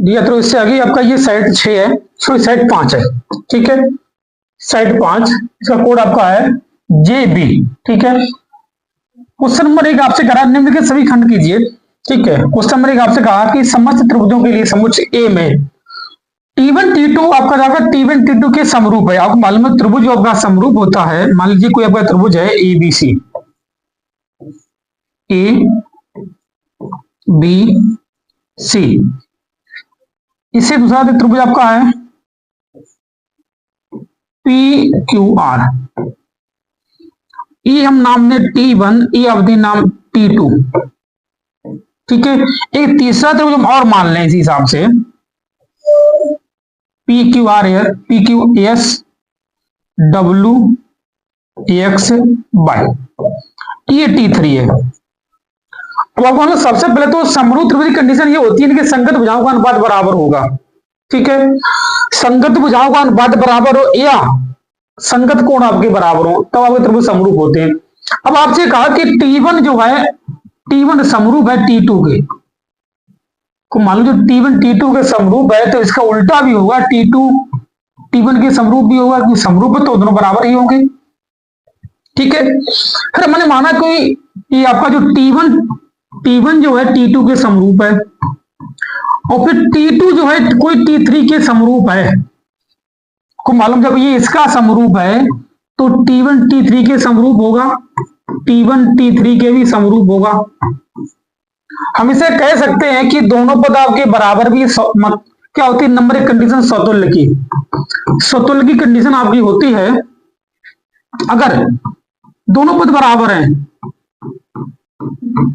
दिया तो इससे आगे आपका ये साइड 6 है, सॉरी साइड 5 है, ठीक है, साइड 5, इसका कोड आपका है JB, ठीक है। क्वेश्चन नंबर 1 आपसे करा निम्नलिखित सभी खंड कीजिए, ठीक है। क्वेश्चन नंबर 1 आपसे कहा कि समस्त त्रिभुजों के लिए समुच्च ए में T1 T2 आपका जाएगा T1 T2 के समरूप है। आपको मालूम है त्रिभुज आपका समरूप होता है। मान लीजिए कोई आपका त्रिभुज है ABC, ABC, इससे दूसरा त्रिभुज आपका है PQR, ये हम नाम ने T1, ये अवधि नाम T2, ठीक है। एक तीसरा त्रिभुज हम और मान लें इसी हिसाब से, PQR PQS WXY, ये T3 है। अब आपको सबसे पहले तो समरूप त्रिभुज की कंडीशन ये होती है कि संगत भुजाओं का अनुपात बराबर होगा, ठीक है। संगत भुजाओं का अनुपात बराबर हो या संगत कोण आपके बराबर हो तब आपके त्रिभुज समरूप होते हैं। अब आपसे कहा कि T1 जो है, T1 समरूप है T2 के, को मान लो जो T1 T2 के समरूप है तो इसका उल्टा भी होगा, T2 T1 के समरूप भी होगा, क्योंकि समरूप है तो दोनों बराबर ही होंगे, ठीक है। फिर मैंने माना कोई ये आपका जो T1 जो है T2 के समरूप है, और फिर T2 जो है कोई T3 के समरूप है, को मालूम जब ये इसका समरूप है तो T1 T3 के समरूप होगा, T1 T3 के भी समरूप होगा। हम इसे कह सकते हैं कि दोनों पद आपके बराबर भी क्या होती है, नंबर एक कंडीशन समतुल्य की। समतुल्य की कंडीशन आपकी होती है अगर दोनों पद बराबर हैं,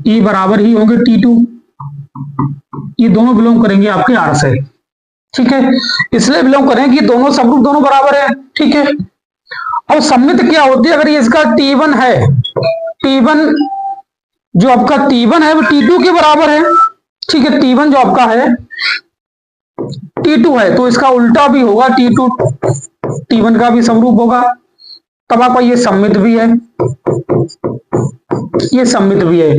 ये बराबर ही होंगे T2, ये दोनों बिलोंग करेंगे आपके R से, ठीक है। इसलिए बिलोंग करें कि दोनों समरूप, दोनों बराबर है, ठीक है। अब सममित क्या होती है, अगर ये इसका T1 है, T1 जो आपका T1 है वो T2 के बराबर है, ठीक है। T1 जो आपका है T2 है तो इसका उल्टा भी होगा, T2 T1 का भी समरूप होगा, तब आपका ये सममित भी है, ये सममित भी है।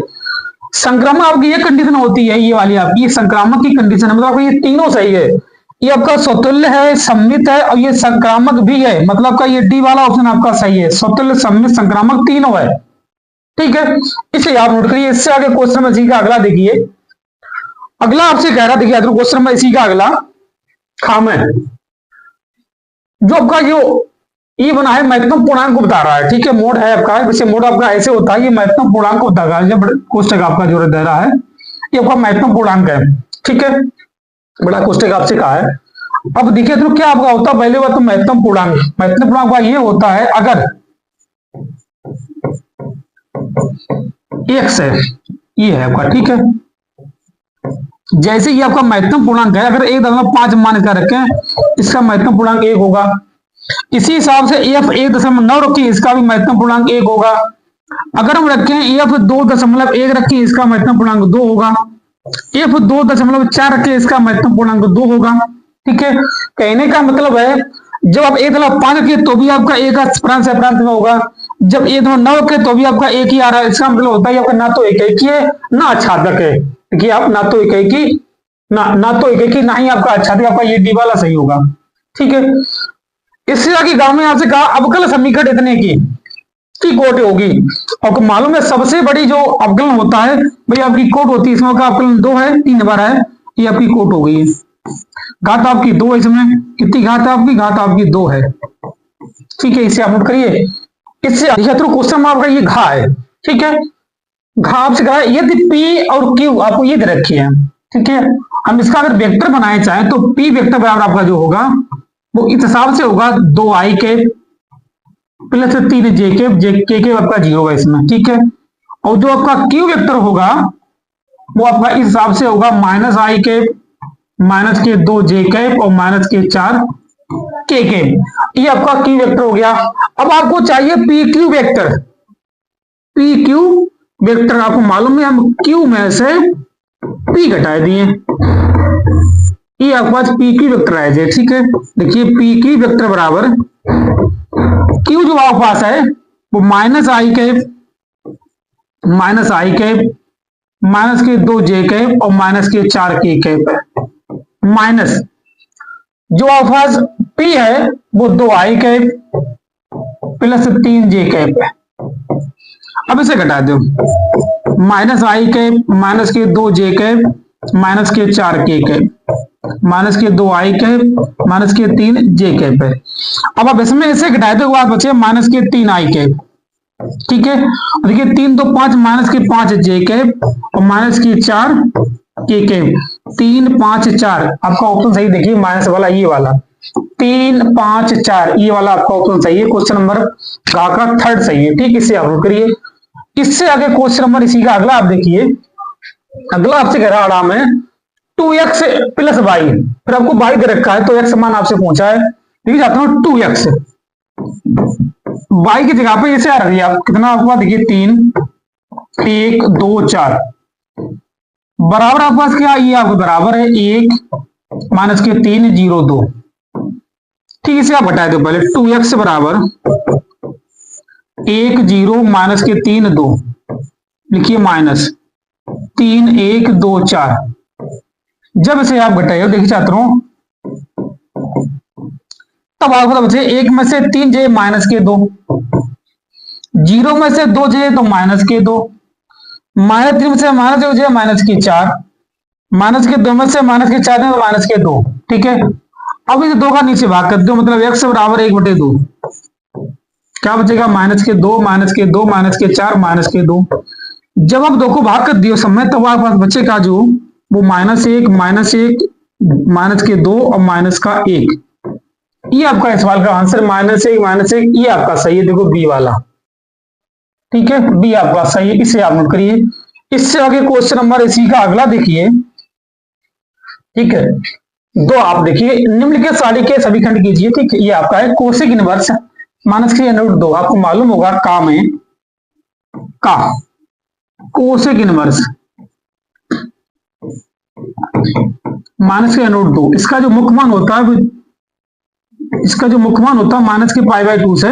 संक्रामक आपकी ये कंडीशन होती है, ये वाली आपकी ये संक्रामक की कंडीशन है, मतलब आपको ये तीनों सही है, ये आपका स्वतुल्य है, सममित है और ये संक्रामक भी है, मतलब आपका ये डी वाला ऑप्शन आपका सही है, स्वतुल्य सममित संक्रामक तीनों है, ठीक है। इसे आप नोट करिए। इससे आगे क्वेश्चन में इसी का अगला देखिए, अगला आपसे कह रहा देखिए क्वेश्चन में इसी का अगला खाम है, जो आपका जो ये बना है महत्तम पूर्णांक को बता रहा है, ठीक है। मोड है आपका, वैसे मोड आपका ऐसे होता है, ये महत्तम पूर्णांक को बताएगा, जब कोष्टक आपका जो दे रहा है ये आपका महत्तम पूर्णांक है, ठीक है। बड़ा कोष्टक आपसे कहा है। अब देखिए तो क्या आपका होता है, पहले बात तो महत्तम पूर्णांक, महत्तम पूर्णांक का ये होता है अगर x है, ये है आपका, ठीक है। जैसे ये आपका महत्तम पूर्णांक है, अगर 1.5 मान इसका रखें, इसका महत्तम पूर्णांक 1 होगा। इसी हिसाब से f 1.9 रखें, इसका भी महत्तम पूर्णांक 1 होगा। अगर हम रखें f 2.1 रखें, इसका महत्तम पूर्णांक 2 होगा। f 2.4 रखें, इसका महत्तम पूर्णांक 2 होगा, ठीक है। कहने का मतलब है जब आप 1.5 रखें तो भी आपका एक प्रांत में होगा, जब 1.9 रखें तो भी आपका एक ही आ रहा है। इसका मतलब होता है आपका ना तो एक है ना आच्छादक है, देखिए आप ना तो एक ही ना ही आपका आच्छादक, आपका ये डी वाला सही होगा, ठीक है। इससे आगे गांव में आपसे कहा अवकल समीकरण इतने की कोट होगी, और मालूम है सबसे बड़ी जो अवकलन होता है भाई आपकी कोट होती है, इसमें का अवकलन 2 है, 3 बार है, ये आपकी कोट हो गई है। घात आपकी 2 है, इसमें कितनी घात है आपकी, घात आपकी 2 है, ठीक है। इसे आप नोट करिए। इससे क्वेश्चन में आपका ये घा है, ठीक है। घा आपसे कहा यदि P और Q आपको ये दे रखी है, ठीक है। हम इसका अगर वेक्टर बनाए चाहें तो P वेक्टर बराबर आपका जो होगा वो इस हिसाब से होगा 2i cap plus 3j cap, k आपका 0 होगा इसमें, ठीक है। और जो आपका Q वेक्टर होगा वो आपका इस हिसाब से होगा -i कैप माइनस के 2j कैप और माइनस के 4k कैप, ये आपका Q वेक्टर हो गया। अब आपको चाहिए PQ वेक्टर, PQ वेक्टर आपको मालूम है हम Q में से P घटाए दिए, ये आपके पास PQ वेक्टर आए थे, ठीक है। देखिए PQ वेक्टर बराबर Q जो आपके पास है वो -i कैप माइनस के 2j कैप और माइनस के 4k कैप है, माइनस जो आपके पास पी है वो 2i cap plus 3j cap है। अब इसे घटा दो, माइनस आई कैप माइनस के 2j कैप माइनस के 4k कैप माइनस के 2i कैप माइनस के 3j कैप है। अब आप इसमें इसे घटाए तो आप बचे माइनस के 3i कैप, ठीक है। देखिए 3 तो 5 माइनस के 5j कैप और माइनस की 4k कैप, 3 5 4 आपका ऑप्शन सही। देखिए माइनस वाला ये वाला 3 5 4 ये वाला आपका ऑप्शन सही है। क्वेश्चन नंबर का थर्ड सही है, ठीक। इससे आप नोट करिए। इससे आगे क्वेश्चन नंबर इसी का अगला आप देखिए, अगला आपसे कह रहा आराम है 2x प्लस y, फिर आपको y दे रखा है तो x मान आपसे पूछा है, देखिए जाता हूं 2x y की जगह पे इसे आ रही है आप कितना आपको देखिए 3 1 2 4 बराबर आपके पास क्या ये आपको बराबर है 1 माइनस के 3 0 2, ठीक। इसे आप हटाए दो पहले 2x बराबर 1 0 माइनस के 3 2, लिखिए माइनस 3 1 2 4। जब इसे आप घटाइए देखिए छात्रों तब आपको पता बचे 1 में से 3j माइनस के 2, 0 में से 2j तो माइनस के 2, माइनस 3 में से माइनस 2j माइनस के 4, माइनस के 2 में से माइनस के 4 तो माइनस के 2, ठीक है। अब इसे 2 का नीचे भाग कर दो, मतलब x बराबर 1/2, क्या बचेगा माइनस के 2 माइनस के 2 माइनस के 4 माइनस के 2। जब आप 2 को भाग कर दियो समय तब आपके पास बचेगा जो वो माइनस 1 माइनस के 2 और माइनस का 1। ये आपका इस सवाल का आंसर माइनस 1 ये आपका सही है। देखो बी वाला, ठीक है, बी आपका सही है। इसे आप नोट करिए। इससे आगे क्वेश्चन नंबर इसी का अगला देखिए, ठीक है। दो आप देखिए निम्नलिखित सारणी के सभी खंड कीजिए, ठीक है। ये आपका है कोसेक इनवर्स माइनस के √2। आपको मालूम होगा का में का कोसेक इनवर्स माइनस के √2, इसका जो मुख्य मान होता है माइनस के π/2 से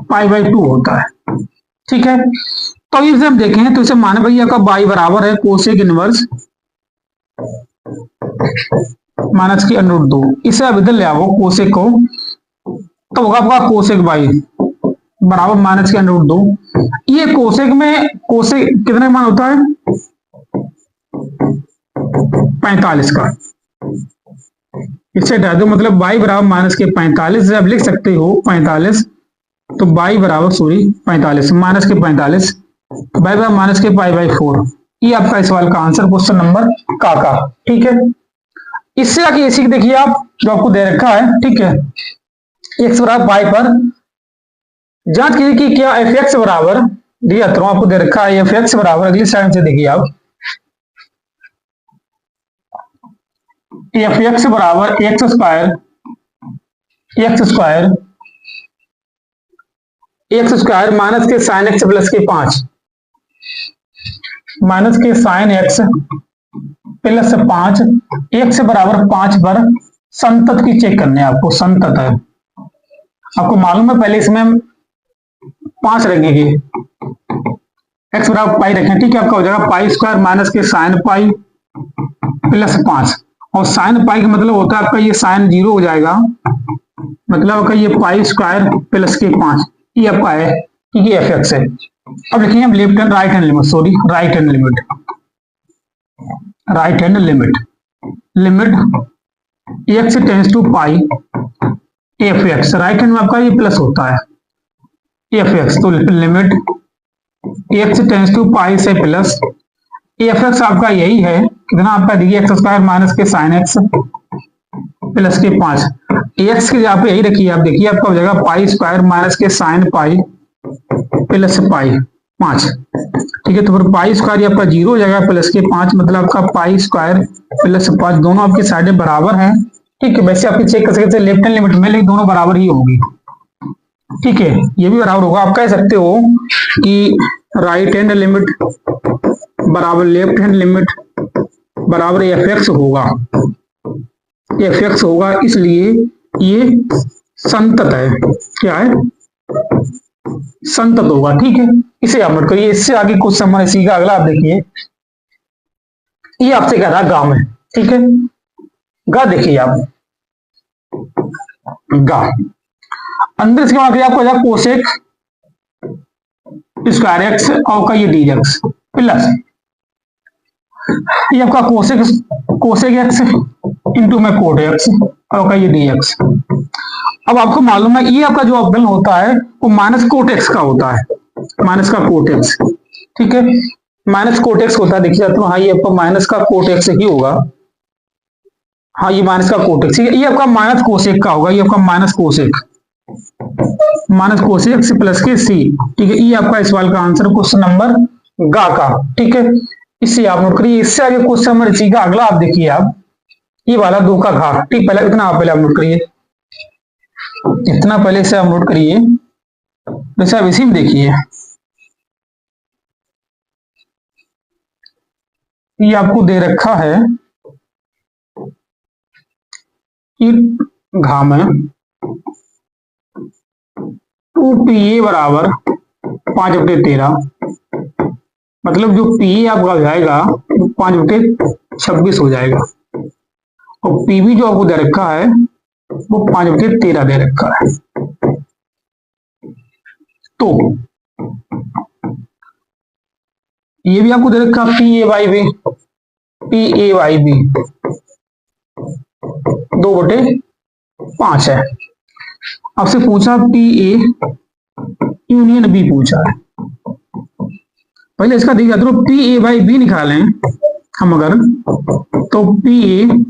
π/2 होता है, ठीक है। तो इसे हम देखें तो इसे माने भैया का y बराबर है कोसेक इनवर्स माइनस के √2। इसे अब इधर ले आओ कोसेक को, तो होगा आपका कोसेक y बराबर माइनस के √2। ये कोसेक में कोसेक कितने मान होता है 45 का। इससे हटा दो, मतलब y बराबर माइनस के 45 से आप लिख सकते हो 45, तो y बराबर 45 माइनस के 45 y बराबर माइनस के π/4। ये आपका इस सवाल का आंसर क्वेश्चन नंबर का, ठीक है। इससे आगे इसी देखिए आप जो आपको दे रखा है, ठीक है। x बराबर पाई पर जांच कीजिए कि क्या fx बराबर दिया तो आपको दे रखा है fx बराबर, अगली साइड से देखिए आप fx बराबर x स्क्वायर माइनस के साइन x प्लस के 5 माइनस के साइन x प्लस 5 x बराबर 5 पर संतत की चेक करने आपको। संतत है आपको मालूम है, पहले इसमें 5 रखेंगे, x बराबर पाई रखें, ठीक है। आपका हो जाएगा पाई स्क्वायर माइनस के साइन पाई प्लस 5, और साइन पाई का मतलब होता है आपका ये साइन 0 हो जाएगा, मतलब आपका ये पाई स्क्वायर प्लस के 5। ये आपका है कि ये fx है। अब लिखेंगे हम left hand right hand limit, sorry right hand limit x tends to pi fx, right hand में आपका ये प्लस होता है fx, तो limit x tends to pi से प्लस fx आपका यही है कितना आपका देखिए x स्क्वायर माइनस के साइन x प्लस के 5, x की जगह पे यही रखिए आप, देखिए आपका हो जाएगा पाई स्क्वायर माइनस के साइन पाई प्लस पाई 5, ठीक है। तो फिर पाई स्क्वायर ये आपका 0 हो जाएगा प्लस के 5, मतलब आपका पाई स्क्वायर प्लस 5 दोनों आपकी साइडें बराबर हैं, ठीक है। वैसे आपकी चेक कर सकते हैं लेफ्ट हैंड लिमिट में, लेकिन दोनों बराबर ही होगी, ठीक है। ये भी बराबर होगा। आप कह सकते हो कि राइट हैंड लिमिट बराबर लेफ्ट हैंड लिमिट बराबर fx होगा, इसलिए ये संतत है। क्या है? संतत होगा, ठीक है। इसे आप नोट करिए। इससे आगे कुछ समान इसी का अगला आप देखिए, ये आपसे कह रहा गांव है, ठीक है। गा देखिए आप, गा अंदर इसके बाद आपको कोसेक स्क्वायर एक्स और का ये डी एक्स प्लस ये आपका कोसेक कोसेक एक्स इंटू में कोट एक्स और का ये डी एक्स। अब आपको मालूम है ये आपका जो अवकलन होता है वो माइनस कोट एक्स का होता है, माइनस का कोट एक्स, ठीक है, माइनस कोट एक्स होता है। देखिए जाता हूँ, हाँ ये आपका माइनस का कोट एक्स ही होगा, हाँ ये माइनस का कोट एक्स, ये आपका माइनस कोसेक का होगा, ये आपका माइनस कोसेक प्लस के सी, ठीक है। ये आपका इस सवाल का आंसर क्वेश्चन नंबर गा का, ठीक है। इससे आप नोट करिए, इससे आगे क्वेश्चन नंबर सी का अगला आप देखिए आप, ये वाला 2 का घात, ठीक, पहले इतना आप पहले आप नोट करिए, इतना पहले से आप नोट करिए, वैसे आप इसी में देखिए, ये आपको दे रखा है कि घाम है 2PA बराबर 5/13, मतलब जो PA आपका जाएगा वो 5/26 हो जाएगा, और PB जो आपको दे रखा है वो 5/13 दे रखा है। तो ये भी आपको दे रखा PA/B 2/5 है। आपसे पूछा PA यूनियन B पूछा है, पहले इसका देखिए तो PA/B निकालें हम अगर, तो PA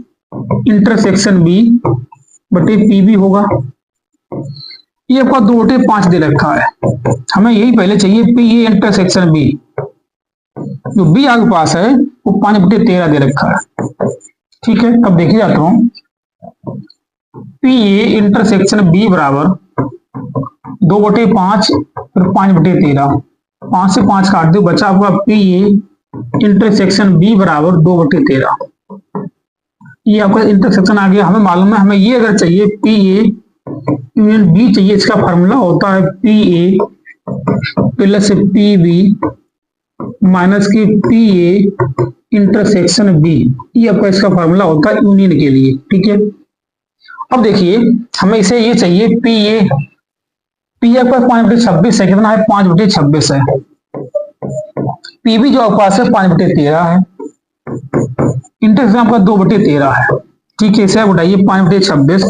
इंटरसेक्शन B/PB होगा। ये आपका 2/5 दे रखा है, हमें यही पहले चाहिए PA इंटरसेक्शन B, जो B आपके पास है वो 5/13 दे रखा है, ठीक है। अब देखिए जाता हूं, PA इंटरसेक्शन B बराबर 2/5 और 5/13, 5 से 5 काट दो, बचा हुआ PA इंटरसेक्शन B बराबर 2/13। ये आपका इंटरसेक्शन आ गया, हमें मालूम है, हमें ये अगर चाहिए PA यूनियन B चाहिए, इसका फॉर्मूला होता है PA प्लस PB माइनस के PA इंटरसेक्शन B, ये आपका इसका फॉर्मूला होता है यूनियन के लिए, ठीक है। अब देखिए हमें इसे ये चाहिए PA आपका 5/26 है, कितना है 5/26 है, PB जो आपके पास है 5/13 है, इंटरसेक्शन आपका 2/13 है, ठीक है। इसे आप उठाइए 5/26,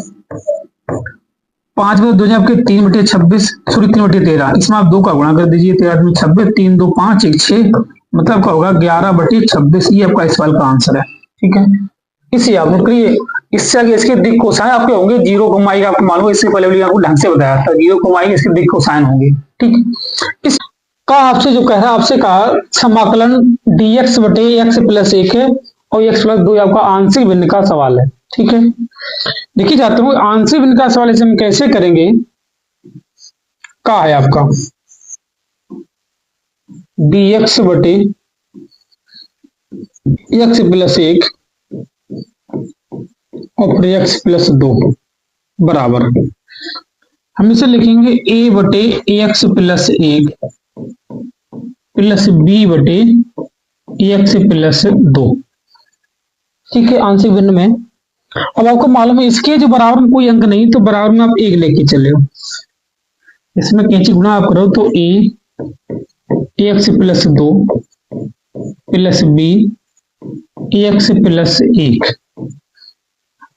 5 में 2 आपके 3/26 सॉरी 3/13, इसमें आप 2 का गुणा कर दीजिए, 13 26, 3 2 5 1 6, मतलब क्या होगा 11/26, ये आपका इस सवाल का आंसर है, ठीक है। इसे आप नोट करिए। इससे आगे इसके दिक कोसाइन आपके होंगे 0 घुमाएगा, आपको मालूम है, इससे पहले आपको ढंग से बताया था, 0 घुमाएंगे इसके दिक कोसाइन होंगे, ठीक। इसका आपसे जो कह रहा है, आपसे कहा समाकलन dx/x + 1 है और x + 2 आपका आंशिक भिन्न का सवाल है, ठीक है। देखिए जाते हुए आंशिक भिन्न का सवाल इसे हम कैसे करेंगे, क्या है आपका dx/x + 1 और फिर x + 2 बराबर, हम इसे लिखेंगे a/x + 1 प्लस b/x + 2, ठीक है, आंशिक भिन्न में। अब आपको मालूम है इसके जो बराबर में कोई अंक नहीं, तो बराबर में आप 1 लेके चले हो, इसमें कैंची गुणा आप करो तो ax + 2 प्लस bx + 1,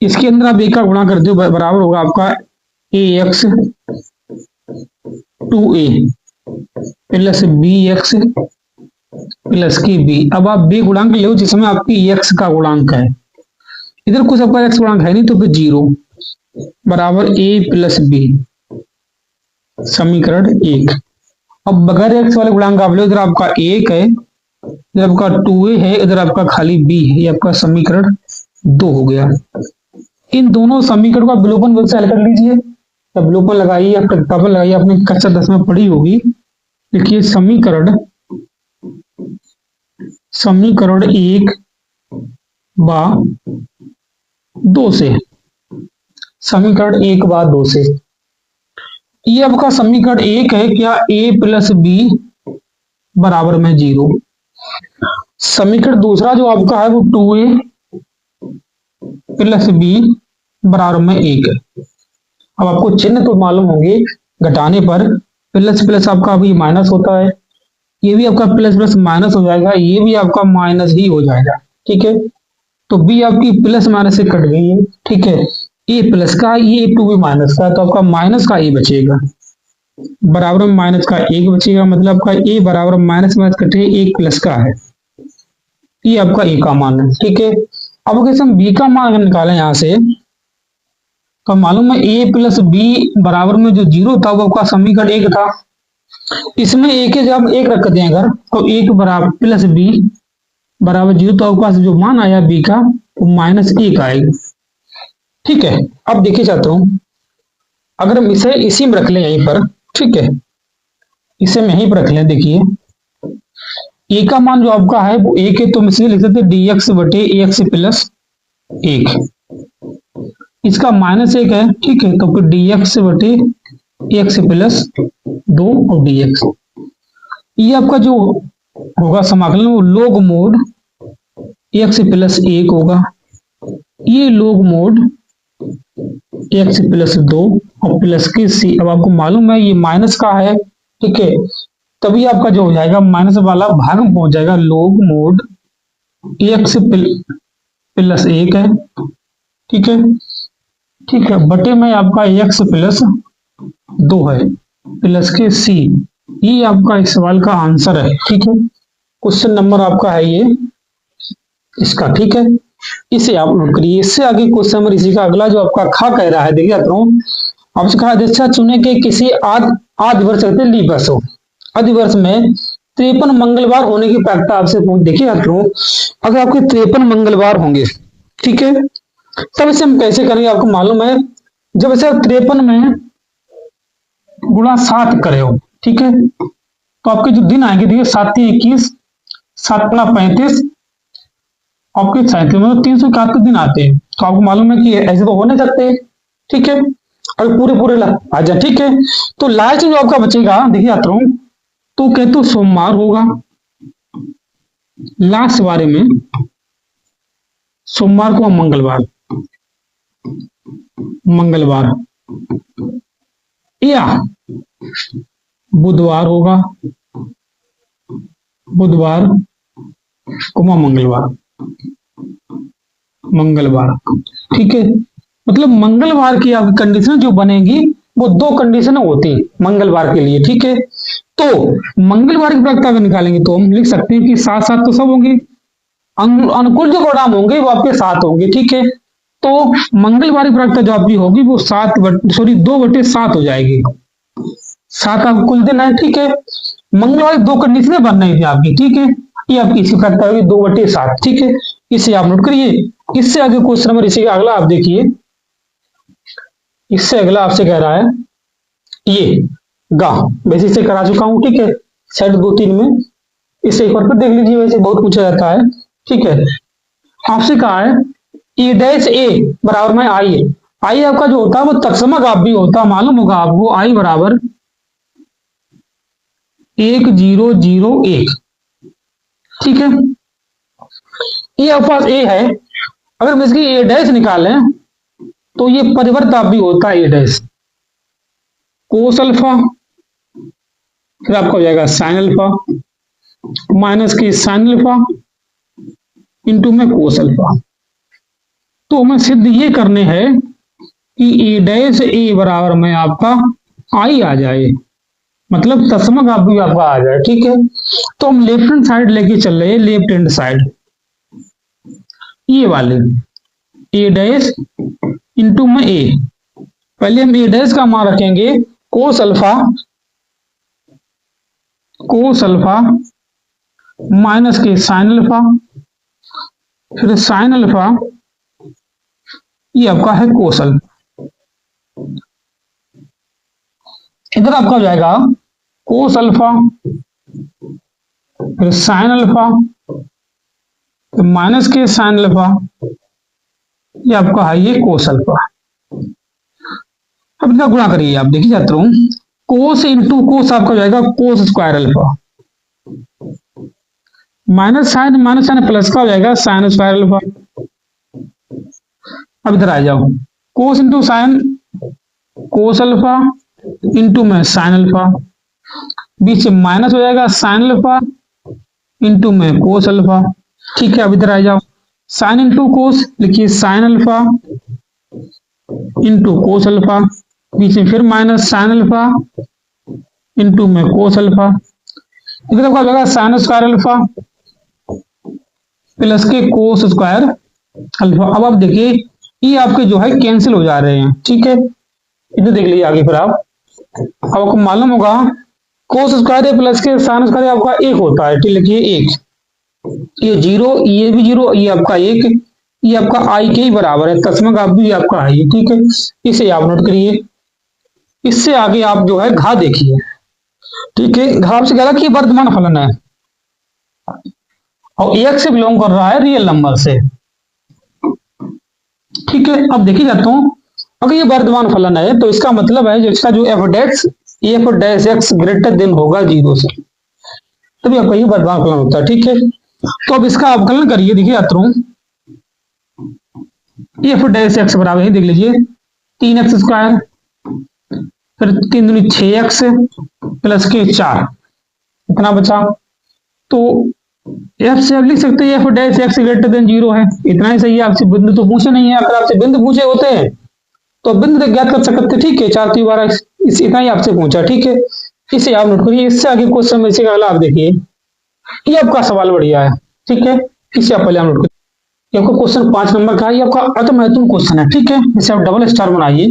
इसके अंदर आप 1 का गुणा कर दो, बराबर होगा आपका ax 2a plus bx plus की b। अब आप b गुणांक ले जिसमें आपकी x का गुणांक है, इधर कुछ आपका x गुणांक है नहीं, तो फिर 0 बराबर a + b, समीकरण 1। अब बगैर x वाले गुणांक आप लो, इधर आपका 1 है, इधर आपका 2a है, इधर आपका खाली b है, ये आपका समीकरण 2 हो गया। इन दोनों समीकरण का विलोपन विधि से हल कर लीजिए, तब विलोपन लगाइए, आप प्रतिस्थापन लगाइए, आपने कक्षा 10 में पढ़ी होगी। देखिए समीकरण 1/2 से, समीकरण 1/2 से, ये आपका समीकरण 1 है क्या a + b बराबर में 0। समीकरण दूसरा जो आपका है वो 2a प्लस बी बराबर में 1 है। अब आपको चिन्ह तो मालूम होंगे, घटाने पर प्लस प्लस आपका अभी माइनस होता है, ये भी आपका प्लस प्लस माइनस हो जाएगा, ये भी आपका माइनस ही हो जाएगा। ठीक है, तो बी आपकी प्लस माइनस से कट गई है। ठीक है, ए प्लस का, ये टू भी माइनस का, तो आपका माइनस का ए बचेगा, बराबर में माइनस का 1 बचेगा, मतलब आपका ए बराबर माइनस माइनस कटे 1 प्लस का है, ये आपका ए का मान है। ठीक है, अब अगर हम बी का मान निकालें यहाँ से, तो मालूम है ए प्लस बी बराबर में जो जीरो था वो आपका समीकरण 1 था, इसमें ए के जब 1 रख दें अगर, तो 1 बराबर प्लस बी बराबर 0, तो आपके पास जो मान आया बी का वो -1 आएगा। ठीक है, अब देखिए चाहता हूं, अगर हम इसे इसी में रख लें यहीं पर, ठीक है, इसे मैं यहीं पर रख लें, देखिए ए का मान जो आपका है वो 1 है, तो हम इसे लिख सकते हैं dx बटे एक्स प्लस 1, इसका -1 है। ठीक है, तो फिर dx बटे एक्स प्लस 2 और dx, ये आपका जो होगा समाकलन वो लोग मोड एक्स प्लस 1 होगा, ये लोग मोड एक्स प्लस 2 और प्लस के सी। अब आपको मालूम है ये माइनस का है, ठीक है, तभी आपका जो हो जाएगा माइनस वाला भाग में पहुंच जाएगा, लोग मोड एक्स प्लस 1 है। ठीक है, ठीक है, बटे में आपका एक्स प्लस 2 है, प्लस के सी, ये आपका इस सवाल का आंसर है। ठीक है, क्वेश्चन नंबर आपका है ये इसका। ठीक है, इसे आप नोट करिए। इससे आगे क्वेश्चन नंबर इसी का अगला जो आपका खा कह रहा है, देखिए आपसे कहा दीक्षा चुने के किसी आदि वर्ष लीप वर्ष हो, आदि वर्ष में 53 मंगलवार होने की प्रायिकता आपसे पूछ। देखिए अगर आपके 53 मंगलवार होंगे, ठीक है, तब इसे हम कैसे करेंगे, आपको मालूम है, जब इसे 53 में गुणा 7 करे हो, ठीक है, तो आपके जो दिन आएंगे, देखिए 7 21, 7 35, आपके 37 मतलब 371 दिन आते हैं, तो आपको मालूम है कि ऐसे तो हो नहीं सकते। ठीक है, और पूरे पूरे आ जाए। ठीक है, तो लास्ट जो आपका बचेगा, देखिए आता हूं, तो कहते सोमवार होगा लास्ट बारे में, सोमवार को मंगलवार या बुधवार होगा, बुधवार को मंगलवार। ठीक है, मतलब मंगलवार की आपकी कंडीशन जो बनेगी वो 2 कंडीशन होती है मंगलवार के लिए। ठीक है, तो मंगलवार की प्रायिकता अगर निकालेंगे तो हम लिख सकते हैं कि 7 तो सब होंगे, अनुकूल जो परिणाम होंगे वो आपके 7 होंगे। ठीक है, तो मंगलवार की प्रायिकता जो आपकी होगी वो 2/7 हो जाएगी, 7 आपका कुल दिन है। ठीक है, मंगलवार 2 कंडीशनें बन रही थी आपकी। ठीक है, ये आपकी इसकी प्रायिकता होगी 2/7। ठीक है, इसे आप नोट करिए। इससे आगे क्वेश्चन नंबर इसी अगला आप देखिए, इससे अगला आपसे कह रहा है ये गा, वैसे इसे करा चुका हूं। ठीक है, सेट 2-3 में, इसे एक बार फिर देख लीजिए, वैसे बहुत पूछा जाता है। ठीक है, आपसे कहा है ए डैश ए बराबर में आई, आई आपका जो होता है वो तत्समक आप भी होता है, मालूम होगा आपको, आई बराबर 1001। ठीक है, ये आपके पास ए है, अगर हम इसकी ए डैश निकालें तो ये परिवर्त आप भी होता है, ए डैश कोस अल्फा, फिर आपका हो जाएगा साइन अल्फा, माइनस की साइन अल्फा इंटू में कोस अल्फा। तो हमें सिद्ध ये करने हैं कि ए डैश ए बराबर में आपका आई आ जाए, मतलब तत्समक आप भी आपका आ जाए। ठीक है, तो हम लेफ्ट हैंड साइड लेके चल रहे हैं, लेफ्ट हैंड साइड ये वाले ए डैश इंटू में ए, पहले हम ए डैश का मान रखेंगे कोस अल्फा माइनस के साइन अल्फा, फिर साइन अल्फा, ये आपका है कोस अल्फा। इधर आपका हो जाएगा कोस अल्फा, फिर साइन अल्फा, फिर माइनस के साइन अल्फा, ये आपका है ये कोस अल्फा। अब इनका गुणा करिए, आप देखिए जाते रहो, कोस इंटू कोस आपका हो जाएगा cos square alpha, minus sine plus का हो जाएगा साइन स्क्वायर अल्फा, अब इधर आ जाओ, cos into sine cos alpha into में साइन अल्फा, बीच में माइनस हो जाएगा साइन अल्फा इंटू में कोस अल्फा। ठीक है, अब इधर आ जाओ, साइन इंटू कोस लिखिए sine alpha into cos alpha, बीच में फिर माइनस साइन अल्फा इंटू में कोस अल्फा, इधर आपका लगा साइन स्क्वायर अल्फा प्लस के कोस स्क्वायर अल्फा। अब आप देखिए ये आपके जो है कैंसिल हो जा रहे हैं। ठीक है, इधर देख लीजिए आगे फिर आप, अब आपको मालूम होगा कोस स्क्वायर प्लस के साइन स्क्वायर आपका एक होता है। ठीक, लिखिए एक, ये जीरो, ये भी जीरो, ये आपका एक, ये आपका आई के ही बराबर है, तस्मक आप भी आपका आई। ठीक है, इसे आप नोट करिए। इससे आगे आप जो है घा देखिए। ठीक है, घा से कह रहा कि वर्तमान फलन है और एक से बिलोंग कर रहा है रियल नंबर से। ठीक है, अब देखिए जाता हूं, अगर ये वर्तमान फलन है तो इसका मतलब है इसका जो F dash x greater than होगा जीरो से, तभी आपका ये वर्तमान फलन होता है। ठीक है, तो अब इसका अवकलन करिए। देखिए जाता हूं, एफ डैश एक्स बराबर है, देख लीजिए 3x स्क्वायर, फिर 3 दूनी 6x प्लस के 4, इतना बचा। तो एफ से आप लिख सकते हैं F dash x greater than zero है, इतना ही सही है। आपसे बिंदु तो पूछे नहीं है, अगर आपसे बिंदु पूछे होते हैं तो बिंदु तक ज्ञात कर सकते। ठीक है, 4 3 12 इतना ही आपसे पूछा। ठीक है, इसे आप नोट करिए। इससे आगे क्वेश्चन में, इसे अगला आप देखिए, ये आपका सवाल बढ़िया है। ठीक है, इसे आप पहले आप नोट करिए। आपका क्वेश्चन 5 नंबर का, ये आपका अति महत्वपूर्ण क्वेश्चन है। ठीक है, इसे आप डबल स्टार बनाइए,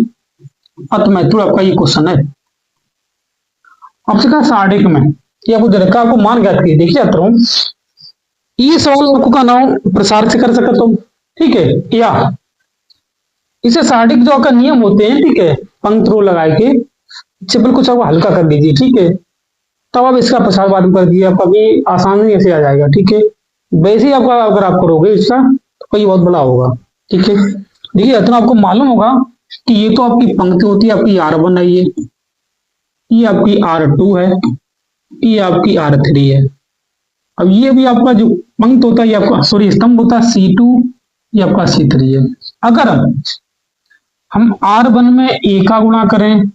अति महत्वपूर्ण आपका ये क्वेश्चन है। आपसे कहा सारणी में ये आपको दे रखा, आपको मान ज्ञात किए। देखिए जाता हूं, ये सवाल आपको का नाम प्रसार से कर सकता हूं। ठीक है, या इसे सारणी जो आपका नियम होते हैं, ठीक है, पंक्ति रो लगा के सिंपल कुछ आपको हल्का कर दीजिए। ठीक है, तब आप इसका प्रसार बाद में कर दीजिए, आपका भी आसानी ऐसे आ जाएगा। ठीक है, वैसे ही आपका अगर आप करोगे इसका तो कोई बहुत बड़ा होगा। ठीक है, देखिए इतना आपको मालूम होगा कि ये तो आपकी पंक्ति होती है, आपकी R1 है, ये आपकी R2 है, ये आपकी R3 है। अब ये भी आपका जो पंक्ति होता है, ये आपका सॉरी स्तंभ होता है C2, ये आपका C3 है। अगर हम R1 में A का गुणा करें,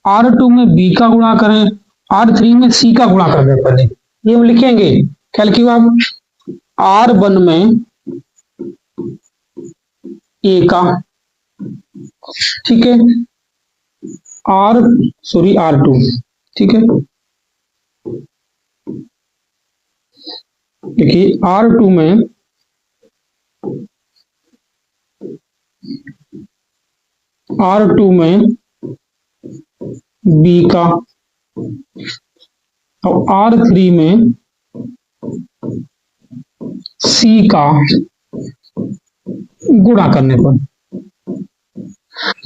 R2 में B का गुणा करें, R3 में C का गुणा कर दें, पहले ये हम लिखेंगे। क्या लिखिए आप, R1 में A का, ठीक है, R2, ठीक है, देखिए R2 में B का और R3 में C का गुणा करने पर,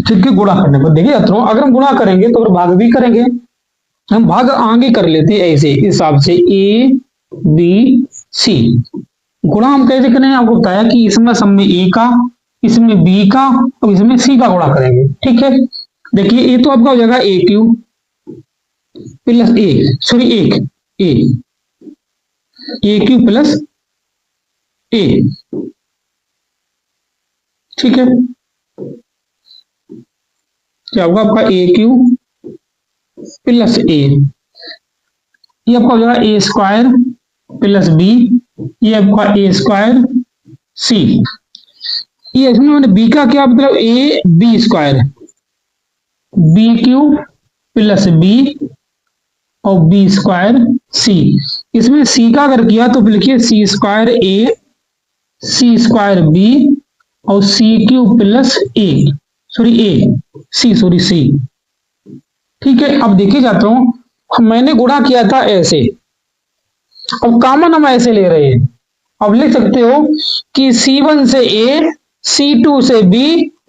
ठीक है, गुणा करने पर। देखिए अगर हम गुणा करेंगे तो भाग भी करेंगे, हम भाग आगे कर लेते हैं ऐसे हिसाब से A B C। गुणा हम कैसे करें, आपको बताया कि इसमें सब में A का, इसमें B का और इसमें C का गुणा करेंगे। ठीक है, देखिए ये तो आपका हो जाएगा A cube plus A cube plus A। ठीक है, क्या होगा आपका A क्यूब प्लस A, ये आपका हो जाएगा A स्क्वायर प्लस B, ये आपका A स्क्वायर C। ये इसमें मैंने B का क्या मतलब A B square, B cube plus B और B स्क्वायर C। इसमें C का अगर किया तो लिखिए C square A, C square B और C cube plus A C। ठीक है, अब देखिए जाता हूं, मैंने गुणा किया था ऐसे, अब कॉमन हम ऐसे ले रहे हैं। अब लिख सकते हो कि C1 से A, C2 से B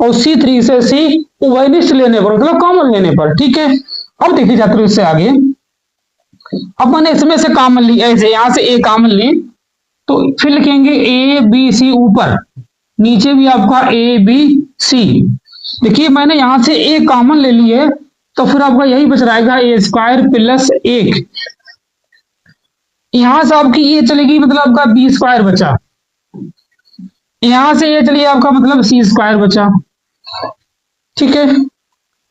और C3 से C उभयनिष्ठ लेने पर, मतलब कॉमन लेने पर। ठीक है, अब देखिए जाते हो इससे आगे, अब मैंने इसमें से कॉमन ली, ऐसे यहां से A कॉमन ली तो फिर लिखेंगे A B C ऊपर, नीचे भी आपका A B C। देखिए मैंने यहां से A कॉमन ले ली है तो फिर आपका यही बच रहेगा A स्क्वायर प्लस 1, यहां से आपकी ये चलेगी मतलब आपका B स्क्वायर बचा, यहां से ये चलिए आपका मतलब C स्क्वायर बचा, ठीक है,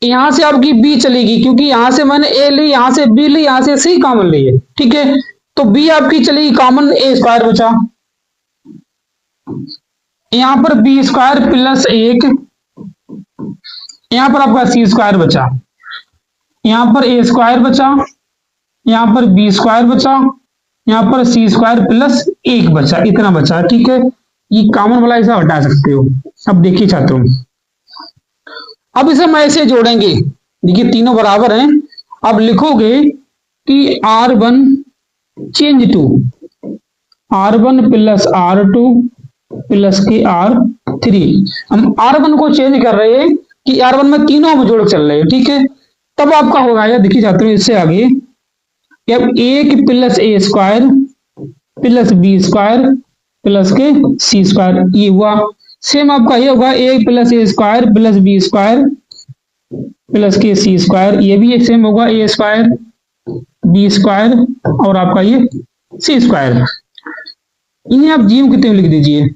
यहां से आपकी बी चलेगी क्योंकि यहां से मैंने ए ली, यहां से बी ली, यहां से सी कॉमन ली है। ठीक है, तो बी आपकी चलेगी कॉमन, ए स्क्वायर बचा। यहां पर बी स्क्वायर प्लस एक, यहां पर आपका सी स्क्वायर बचा, यहां पर ए स्क्वायर बचा, यहां पर बी स्क्वायर बचा, यहां पर सी स्क्वायर प्लस एक बचा, इतना बचा। ठीक है, ये कॉमन वाला ऐसा हटा सकते हो। अब देखिए छात्रों, अब इसे हम ऐसे जोड़ेंगे, देखिए तीनों बराबर हैं। अब लिखोगे कि R1 change to R1 plus R2 plus के R3। हम R1 को चेंज कर रहे हैं कि R1 में तीनों हम जोड़ चल रहे हैं। ठीक है, तब आपका होगा या देखिए छात्रों इससे आगे, अब एक plus A square plus B square plus K C square, ये हुआ। सेम आपका ये होगा, A plus A square plus B square plus K C square, ये भी एक सेम होगा, ए स्क्वायर बी स्क्वायर और आपका ये सी स्क्वायर। इन्हें आप जीव कितने लिख दीजिए,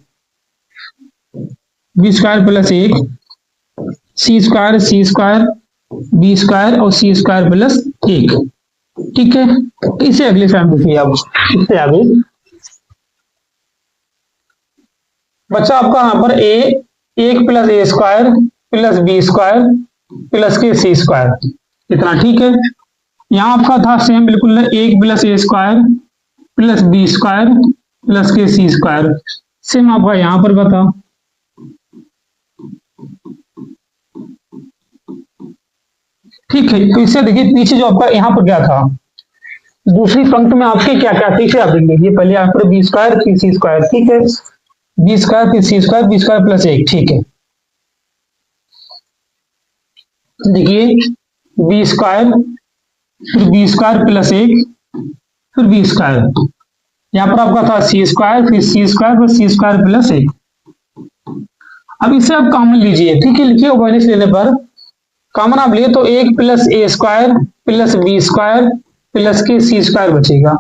बी स्क्वायर प्लस एक, सी स्क्वायर बी स्क्वायर और सी स्क्वायर प्लस एक। ठीक है, इसे अगले टाइम देखिए। आप इससे आगे बच्चा आपका यहाँ पर ए, एक plus A square plus B square plus K C square, इतना। ठीक है, यहाँ आपका था सेम बिल्कुल, एक plus A square plus B square plus K C square, same आपका यहाँ पर बता। ठीक है, तो इससे देखिए पीछे जो आपका यहाँ पर क्या था, दूसरी पंक्ति में आपके क्या क्या ठीक है, आप देखिए पहले यहाँ पर बी स्क्वायर फिर सी स्क्वायर। ठीक है, बी स्क्वायर फिर सी स्क्वायर, बी स्क्वायर प्लस एक। ठीक है, देखिए बी स्क्वायर फिर बी स्क्वायर प्लस एक फिर बी स्क्वायर, यहाँ पर आपका था सी स्क्वायर फिर सी स्क्वायर फिर सी स्क्वायर प्लस एक। अब इसे आप कॉमन लीजिए। ठीक है, लिखिए माइनस लेने पर कॉमन आप लिए तो एक plus A square plus B square plus K C square बचेगा,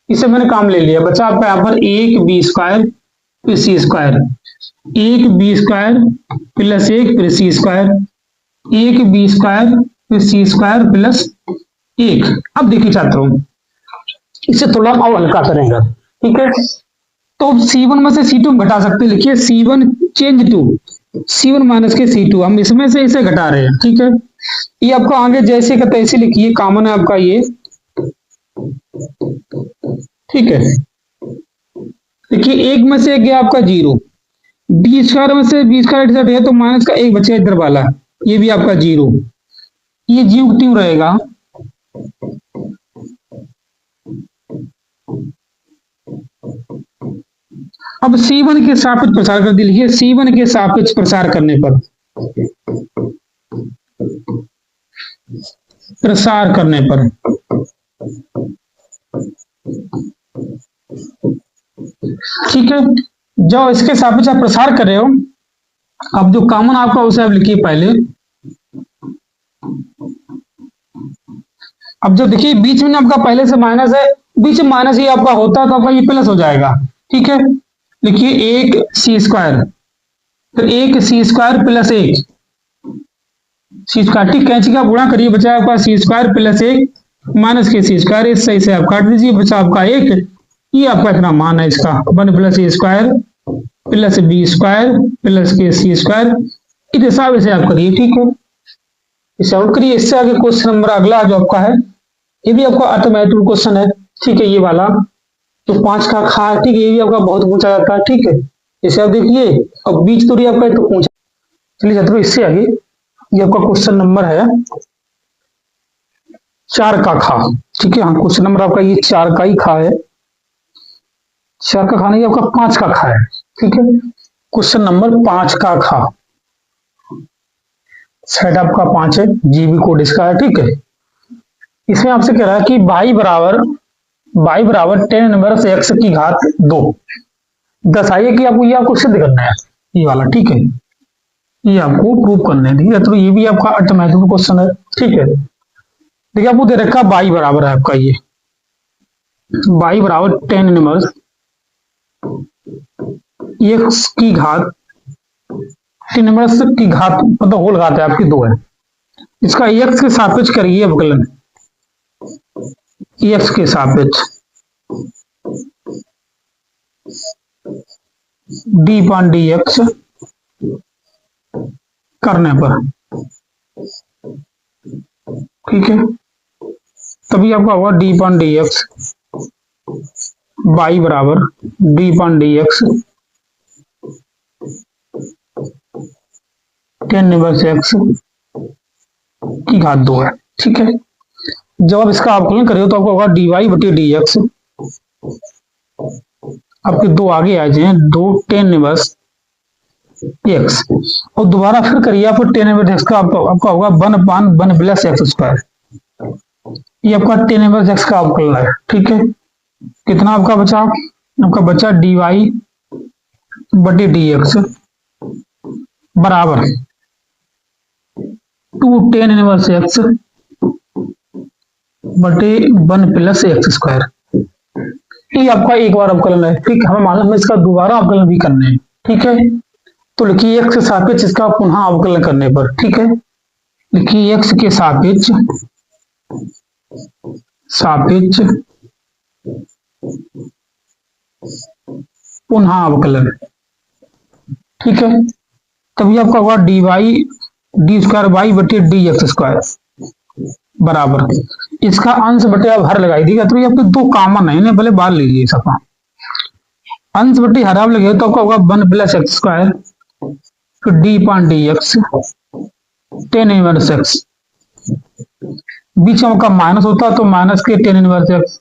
इसे मैंने कॉमन ले लिया। बचा आपका यहाँ पर एक बी स्क्वायर फिर सी स्क्वायर, एक बी स्क्वायर प्लस एक फिर सी स्क्वायर, एक बी स्क्वायर फिर सी स्क्वायर प्लस एक। अब देखिए छात्रों, इसे थोड़ा और हल्का करेंगे। ठीक है, तो C1 में से C2 घटा सकते हैं। लिखिए C1 change to C1 minus के C2, हम इसमें से इसे घटा रहे हैं। ठीक है, ये आपको आगे जैसे का तैसे लिखिए, कॉमन है आपका ये। ठीक है, देखिए एक में से एक गया आपका जीरो, बी स्क्वायर में से बी स्क्वायर है तो माइनस का एक बचेगा इधर वाला, ये भी आपका जीरो, ये जीव क्यों रहेगा। अब C1 के सापेक्ष प्रसार कर दीजिए, C1 के सापेक्ष प्रसार करने पर ठीक है, जो इसके सापेक्ष आप प्रसार कर रहे हो, अब जो कॉमन आपका उसे आप लिखिए पहले। अब जो देखिए बीच में आपका पहले से माइनस है, बीच में माइनस ही आपका होता है तो आपका ये प्लस हो जाएगा। ठीक है, लिखिए एक सी स्क्वायर तो एक सी स्क्वायर प्लस एक सी स्क्वायर। ठीक, कैंची का गुणा करिए, बचा आपका सी स्क्वायर प्लस एक माइनस के सी स्क्वायर, इस सही से आप काट दीजिए, बचा आपका एक। ये आपका इतना मान है इसका, one plus A square plus B square plus K C square, इस हिसाब से आप करिए। ठीक है, इसे आउट करिए। इससे आगे क्वेश्चन नंबर अगला जो आपका है, ये भी आपका अर्थमैटिक क्वेश्चन है। ठीक है, ये वाला तो 5 का खा, ठीक है, ये भी आपका बहुत पूछा जाता है। ठीक है, इसे आप देखिए, अब बीच दूरी आपका तो पूछा। चलिए छात्रों, इससे आगे ये आपका क्वेश्चन नंबर है 4 का खा। ठीक है, हाँ क्वेश्चन नंबर आपका ये 4 का ही खा है, 4 का खा नहीं, आपका 5 का खा है। ठीक है, क्वेश्चन नंबर 5 का खा, सेट आपका 5 है, जीबी कोड इसका है। ठीक है, इसमें आपसे कह रहा है कि y बराबर 10 इनवर्स x की घात 2 दर्शाइए कि आपको ये आपको सिद्ध करना है, ये वाला। ठीक है, ये आपको प्रूव करना है। ठीक है, तो ये भी आपका अर्थमैटिक क्वेश्चन है। ठीक है, देखिए आपको दे रखा y बराबर है आपका ये y बराबर 10 इनवर्स x की घात टेन इनवर्स की घात मतलब होल घात है आपकी 2 है। इसका एक्स के सापेक्ष करिए अवकलन, एक्स के सापेक्ष डी पान डी एक्स करने पर, ठीक है, तभी आपका होगा D upon D x by बराबर D upon D X tan inverse x की घात 2 है, ठीक है। जब आप इसका अवकलन करिए तो आपको होगा डी वाई बटी डी एक्स, आपके 2 आगे आ जाए 2 टेन इनवर्स एक्स, और दोबारा फिर करिए आप टेन इनवर्स एक्स का आपका होगा 1 पान 1 प्लस एक्स स्क्वायर, ये आपका टेन इनवर्स एक्स का अवकलन है, ठीक है। कितना आपका बचा, आपका बचा डी वाई बटी डी एक्स बराबर 2 टेन इनवर्स एक्स बटे 1 प्लस एक्स स्क्वायर, ये आपका एक बार अवकलन है, ठीक है। हमें मालूम है इसका दोबारा अवकलन भी करने हैं, ठीक है। तो लिखिए एक्स के सापेक्ष इसका पुनः अवकलन करने पर, ठीक है, लिखिए एक्स के सापेक्ष पुनः अवकलन, ठीक है। तभी आपका होगा D Y D square Y बटे डी एक्स स्क्वायर बराबर, इसका अंश बटे आप हर लगाई दीजिए, तो ये आपके 2 कॉमन है, इन्हें भले बाहर लीजिए सफा, अंश बटे हर आप लगे तो आपका होगा 1 प्लस एक्स स्क्वायर फिर D upon D X tan inverse X, बीच में आपका माइनस होता है तो माइनस के tan inverse X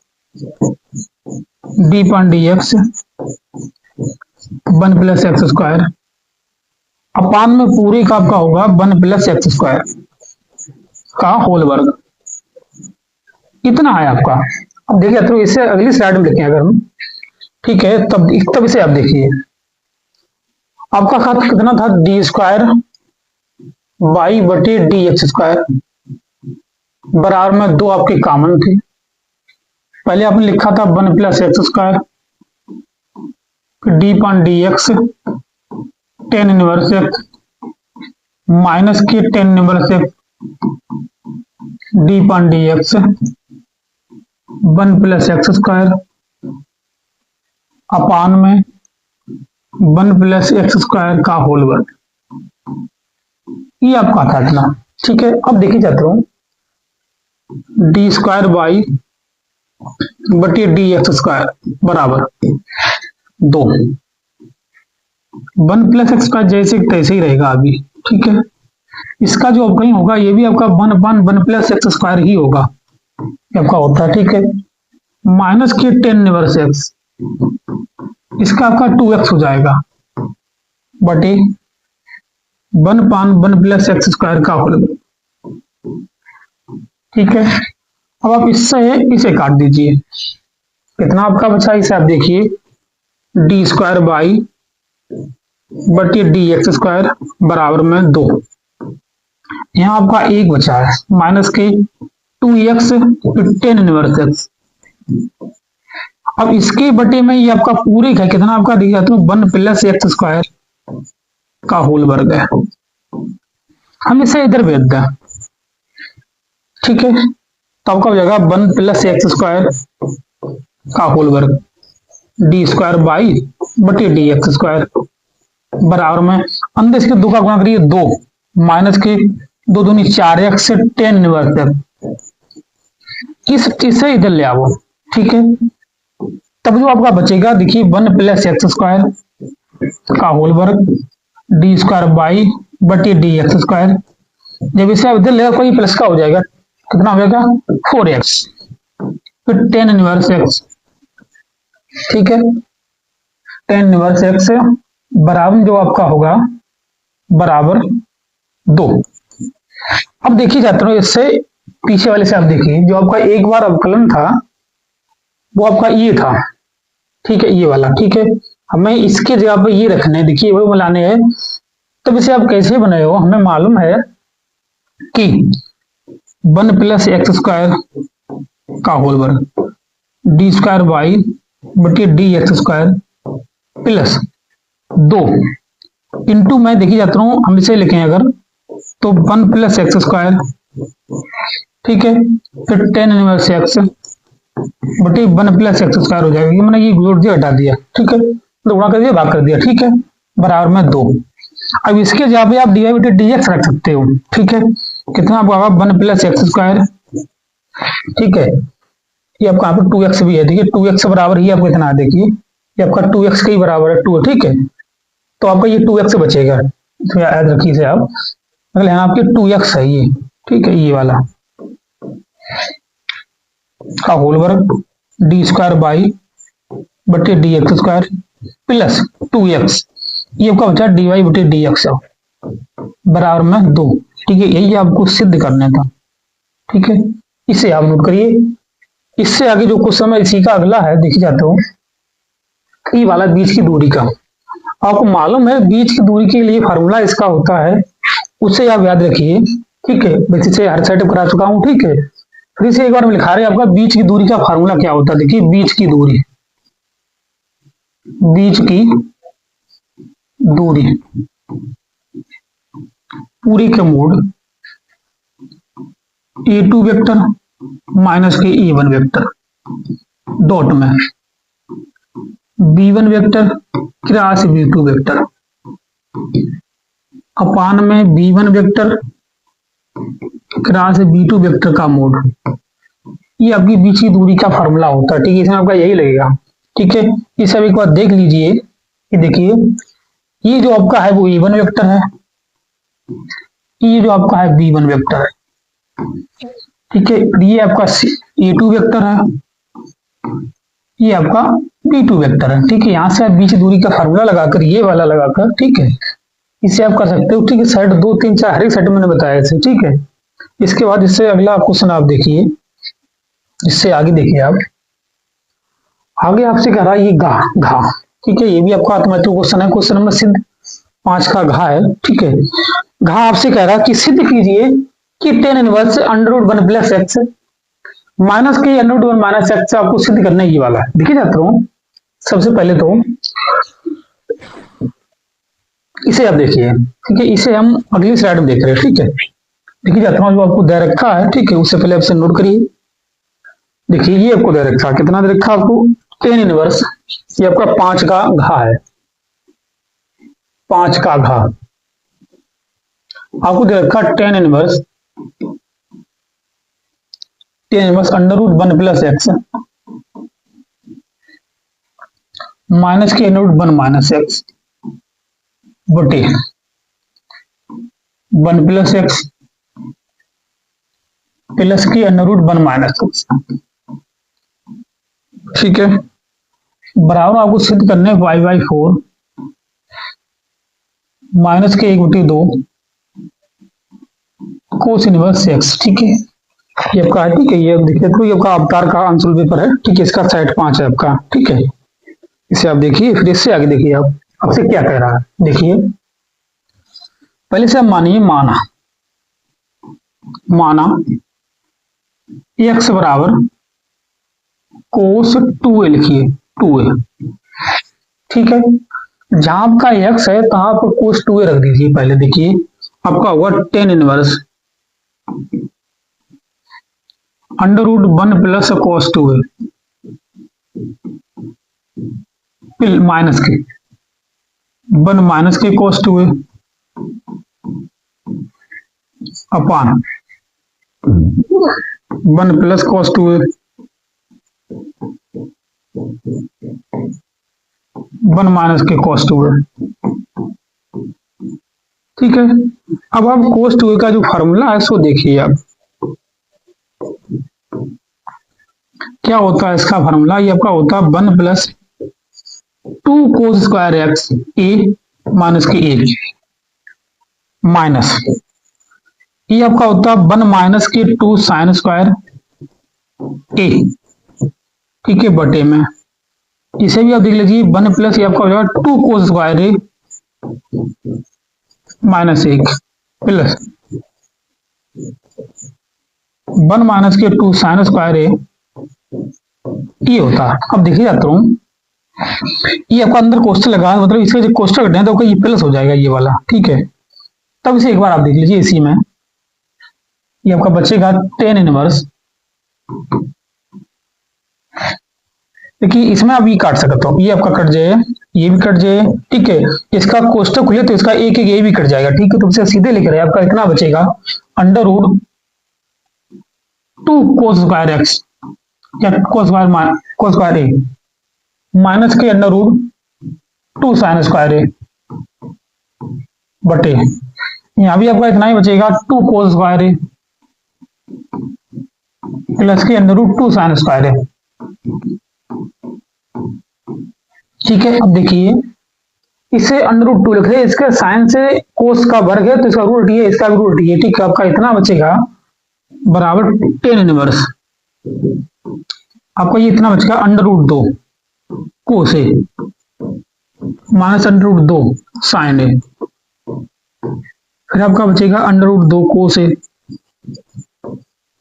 D upon D X 1 plus X square upon में पूरे का आपका होगा 1 प्लस एक्स स्क्वायर का होल वर्ग, इतना है आपका। अब देखिए तो इसे अगली स्लाइड में लिखें अगर हम, ठीक है, तब इसे आप देखिए आपका खात कितना था डी स्क्वायर वाई बटे डी एक्स स्क्वायर बराबर में 2 आपके कॉमन थे, पहले आपने लिखा था 1 plus X square D upon D X tan inverse x minus के tan inverse X D upon D X 1 plus X square upon में 1 प्लस एक्स स्क्वायर का होल वर्ग, ये आपका था इतना, ठीक है। अब देखिए जाता हूं डी स्क्वायर बाई बटी डी एक्स स्क्वायर बराबर 2 1 प्लस एक्स स्क्वायर जैसे तैसे ही रहेगा अभी, ठीक है। इसका जो अवकलन होगा ये भी आपका 1 प्लस एक्स स्क्वायर ही होगा, आपका होता है, ठीक है, माइनस के टेन इनवर्स एक्स, इसका आपका 2x हो जाएगा बटे 1 पान 1 प्लस एक्स स्क्वायर का होल, ठीक है। अब आप इसे काट दीजिए, कितना आपका बचा, इसे आप देखिए डी स्क्वायर बाई बटे डी एक्स स्क्वायर बराबर में 2, यहाँ आपका 1 बचा है माइनस के 2x टेन इनवर्स एक्स, अब इसके बटे में ये आपका पूरे का कितना आपका दिया तो 1 प्लस एक्स स्क्वायर का होल वर्ग है, हम इसे इधर भेज दें, ठीक है। तो आपका हो जाएगा 1 प्लस एक्स स्क्वायर का होल वर्ग डी स्क्वायर बाई बटे डी एक्स स्क्वायर बराबर में अंदर इसके 2 का गुणा करिए 2 माइनस के 2 दूनी 4x से टेन इनवर्स एक्स, इसे इधर ले आओ, ठीक है। तब जो आपका बचेगा देखिए 1 प्लस एक्स स्क्वायर का होल वर्ग डी स्क्वायर बाई बटी डी एक्स स्क्वायर, जब इसे इधर ले कोई प्लस का हो जाएगा, कितना हो जाएगा 4x फिर टेन इनवर्स एक्स, ठीक है, टेन इनवर्स एक्स बराबर जो आपका होगा बराबर 2। अब देखिए जाता हूं इससे पीछे वाले से आप देखिए जो आपका एक बार अवकलन था वो आपका ये था, ठीक है, ये वाला, ठीक है। हमें इसके जगह पे ये रखने, देखिए वो बनाने हैं, तब इसे आप कैसे बनाए हो, हमें मालूम है कि 1 प्लस एक्स स्क्वायर का होल वर्ग डी स्क्वायर बाई बटी D X square plus 2 into मैं देखी जाता हूँ, हम इसे लिखें अगर तो 1 प्लस एक्स स्क्वायर, ठीक है, फिर 10 इनवर्स एक्स बटे 1 प्लस एक्स स्क्वायर हो जाएगा। ये मैंने ये जोड़ दिया, हटा दिया, ठीक है, तो गुणा कर दिया, भाग कर दिया, ठीक है, बराबर में 2। अब इसके जगह पे आप dy बटे dx रख सकते हो, ठीक है, कितना आपका होगा 1 प्लस एक्स स्क्वायर, ठीक है, ये आपका यहाँ पे 2x भी है, देखिए 2x बराबर ही आपको इतना है, देखिए ये आपका 2x के ही बराबर है 2, ठीक है, तो आपका ये 2x बचेगा, तो याद रखिए इसे आप, अगले यहाँ आपके 2x है ये, ठीक है, ये वाला का होल वर्ग डी स्क्वायर बाई बटे D X square plus 2x, ये आपका बचा dy बटे डी एक्स बराबर में 2, ठीक है, यही आपको सिद्ध करना था, ठीक है, इसे आप नोट करिए। इससे आगे जो क्वेश्चन है इसी का अगला है, देखिए जाते हो ये वाला बीच की दूरी का, आपको मालूम है बीच की दूरी के लिए फार्मूला इसका होता है, उसे आप याद रखिए, ठीक है, वैसे से हर सेटअप करा चुका हूं, ठीक है, फिर से एक बार लिखा रहे आपका बीच की दूरी का फार्मूला क्या होता है। देखिए बीच की दूरी पूरी के मोड a2 वेक्टर माइनस के a1 वेक्टर डॉट में b1 vector cross b2 vector अपान में b1 vector cross b2 vector का मोड, ये आपकी बीच की दूरी का फार्मूला होता है, ठीक है, इसमें आपका यही लगेगा, ठीक है, ये सब एक बार देख लीजिए, ये देखिए ये जो आपका है वो a1 वेक्टर है, ये जो आपका है b1 वेक्टर है, ठीक है, ये आपका a2 वेक्टर है, ये आपका b2 वेक्टर है, ठीक है, यहां से आप बीच दूरी का फार्मूला लगाकर ये वाला लगाकर, ठीक है, इसे आप कर सकते हो, ठीक है, सेट 2 3 4 हर एक सेट मैंने बताया इसे, ठीक है। इसके बाद इससे अगला क्वेश्चन आप देखिए, इससे आगे देखिए आप, आगे आपसे कह रहा है ये घा, ठीक है, ये भी आपका मैथमेटिकल क्वेश्चन है, क्वेश्चन नंबर सिद्ध 5 का घा है, ठीक है, घा आपसे कह रहा है कि सिद्ध कीजिए कि tan inverse under root 1 plus x minus के अंडर रूट 1 माइनस एक्स आपको सिद्ध करना है, ये वाला है, देखिए जाता हूँ, सबसे पहले तो इसे आप देखिए, ठीक है, इसे हम अगली स्लाइड में देख रहे हैं, ठीक है, देखिए जाता हूँ, जो आपको दे रखा है, ठीक है, उससे पहले आपसे नोट करिए, देखिए ये आपको दे रखा, कितना दे रखा आपको tan इनवर्स, ये आपका 5 का घा है, 5 का घा आपको दे रखा tan inverse under root 1 plus x minus के अंडर रूट 1 माइनस एक्स बटे 1 प्लस एक्स प्लस के अंडर रूट 1 माइनस एक्स, ठीक है, बराबर आपको सिद्ध करने y बाई 4 माइनस के 1/2 कोस इनवर्स एक्स, ठीक है, ये आपका है, ठीक है, ये देखिए तो ये आपका अवतार का आंसर पेपर है, ठीक है, इसका सेट 5 है आपका, ठीक है, इसे आप देखिए, फिर इससे आगे देखिए आप आपसे क्या कह रहा है, देखिए पहले से आप मानिए, माना x बराबर कोस 2a लिखिए, 2a, ठीक है, जहां आपका x है तहां पर कोस 2a रख दीजिए, पहले देखिए आपका होगा tan inverse under root 1 plus cos 2a minus के 1 माइनस के कोस 2a अपान 1 प्लस कोस 2a 1 माइनस के कोस 2a, ठीक है, अब आप कोस 2a का जो फार्मूला है सो देखिए आप क्या होता है इसका फार्मूला, ये आपका होता है 1 प्लस 2 कोस स्क्वायर एक्स ए माइनस के ए माइनस ये आपका होता है 1 माइनस के 2 साइन स्क्वायर ए, ठीक है, बटे में इसे भी आप देख लीजिए 1 प्लस ये आपका हो जाएगा 2 cos square A minus 1 plus 1 minus के 2 साइन स्क्वायर ए, ये होता है। अब देखिए जाता हूं ये आपका अंदर कोष्टक लगा है, मतलब इसके जो कोष्टक हटे हैं तो ये प्लस हो जाएगा ये वाला, ठीक है। तब इसे एक बार आप देख लीजिए इसी में, ये आपका बचेगा टेन इनवर्स। देखिए इसमें आप ये काट सकते हो, ये आपका कट जाए, ये भी कट जाए, ठीक है। इसका कोष्टक खुले तो इसका एक एक ये भी कट जाएगा, ठीक है। तो इसे सीधे लिख रहे हैं, आपका इतना बचेगा under root 2 cos square x या कोस स्क्वायर ए माइनस के under root 2 sine square A बटे, यहां भी आपका इतना ही बचेगा 2 कोस स्क्वायर ए प्लस के under root 2 sine square A, ठीक है। अब देखिए इसे अंडर रूट 2 लिख रहे हैं, इसके साइन से कोस का वर्ग है तो इसका रूट ये, इसका भी रूट ये, ठीक है। आपका इतना बचेगा बराबर टेन इनवर्स, आपका ये इतना बचेगा अंडर रूट 2 कोस ए माइनस अंडर रूट 2 साइन ए, फिर आपका बचेगा अंडर रूट 2 कोस ए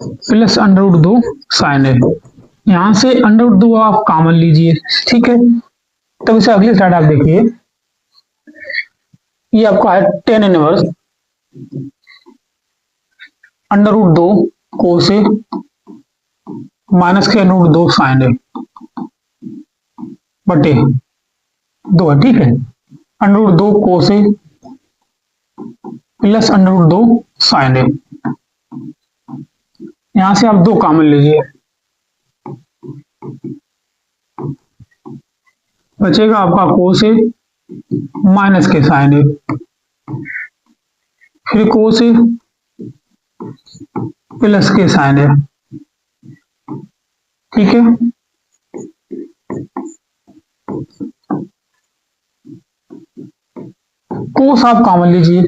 प्लस अंडर रूट 2 साइन ए। यहां से अंडर रूट 2 आप कॉमन लीजिए, ठीक है। तब इसे अगली स्लाइड आप देखिए, ये आपका है टेन इनवर्स अंडर रूट 2 कोस ए माइनस के अंडर रूट 2 साइन ए बटे 2 है, ठीक है। अंडर रूट 2 कोस ए प्लस अंडर रूट 2 साइन ए, यहां से आप 2 कॉमन लीजिए, बचेगा आपका कोस ए माइनस के साइन ए, फिर कोस ए प्लस के साइन ए, ठीक है। कोस आप कॉमन लीजिए,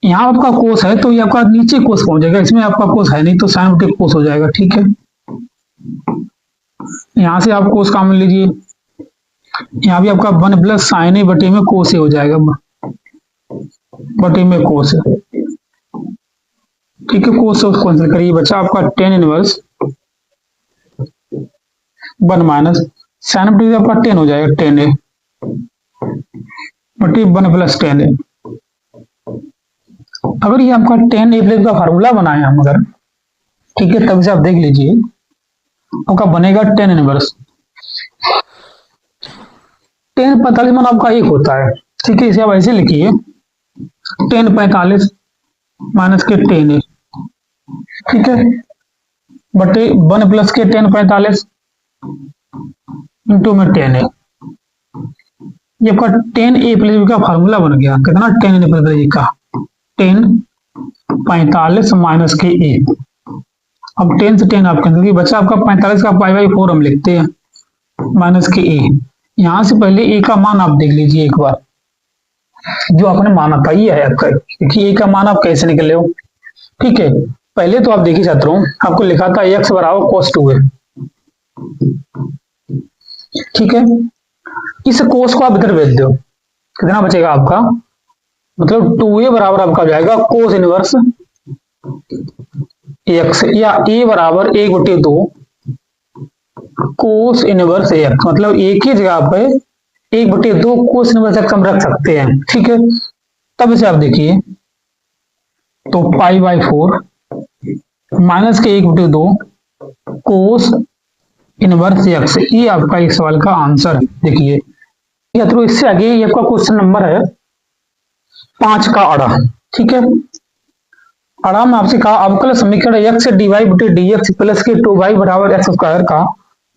यहां आपका कोस है तो ये आपका नीचे कोस पहुंच जाएगा, इसमें आपका कोस है नहीं तो साइन बटे कोस हो जाएगा, ठीक है। यहां से आप कोस कॉमन लीजिए, यहाँ भी आपका 1 प्लस साइन ए बटे में कोस ए हो जाएगा, बटे में कोस ए, ठीक है। कोस से उसको कैंसिल करिए, बचा आपका टेन इनवर्स 1 माइनस साइन बटे आपका 10 हो जाएगा 10 ए बटे 1 प्लस 10 ए। अगर ये आपका 10 ए प्लस का फार्मूला बनाए हम अगर, ठीक है, तब से आप देख लीजिए आपका बनेगा 10 इनवर्स 10 45 मान आपका 1 होता है, ठीक है। इसे आप ऐसे लिखिए 10 45 माइनस के 10 ए, ठीक है, बटे 1 प्लस के 10 45 इंटू में 10 ए। ये आपका 10 ए प्लस बी का फार्मूला बन गया, कितना 10 ए प्लस बी का 10 45 माइनस के ए। अब 10 से 10 आप कैंसिल, बचा आपका 45 का पाई बाई 4 हम लिखते हैं माइनस के ए। यहां से पहले ए का मान आप देख लीजिए एक बार, जो आपने माना था ये है आपका, देखिए ए का मान आप कैसे निकले हो, ठीक है। पहले तो आप देखिए छात्रों, आपको लिखा था x बराबर cos 2a, ठीक है। इस कोस को आप इधर भेज दो, कितना बचेगा आपका, मतलब 2a बराबर आपका हो जाएगा कोस इनवर्स x, या a बराबर 1/2 कोस इनवर्स एक्स, मतलब एक ही जगह पे 1/2 कोस इनवर्स एक्स हम रख सकते हैं, ठीक है। तब इसे आप देखिए तो पाई बाई 4 माइनस के 1/2 कोस इनवर्स एक्स, ये आपका इस सवाल का आंसर है। देखिए तो इससे आगे ये आपका क्वेश्चन नंबर है 5 का अड़ा, ठीक है। अड़ा में आपसे कहा अवकल समीकरण x dy बटे dx प्लस के 2y बराबर x स्क्वायर का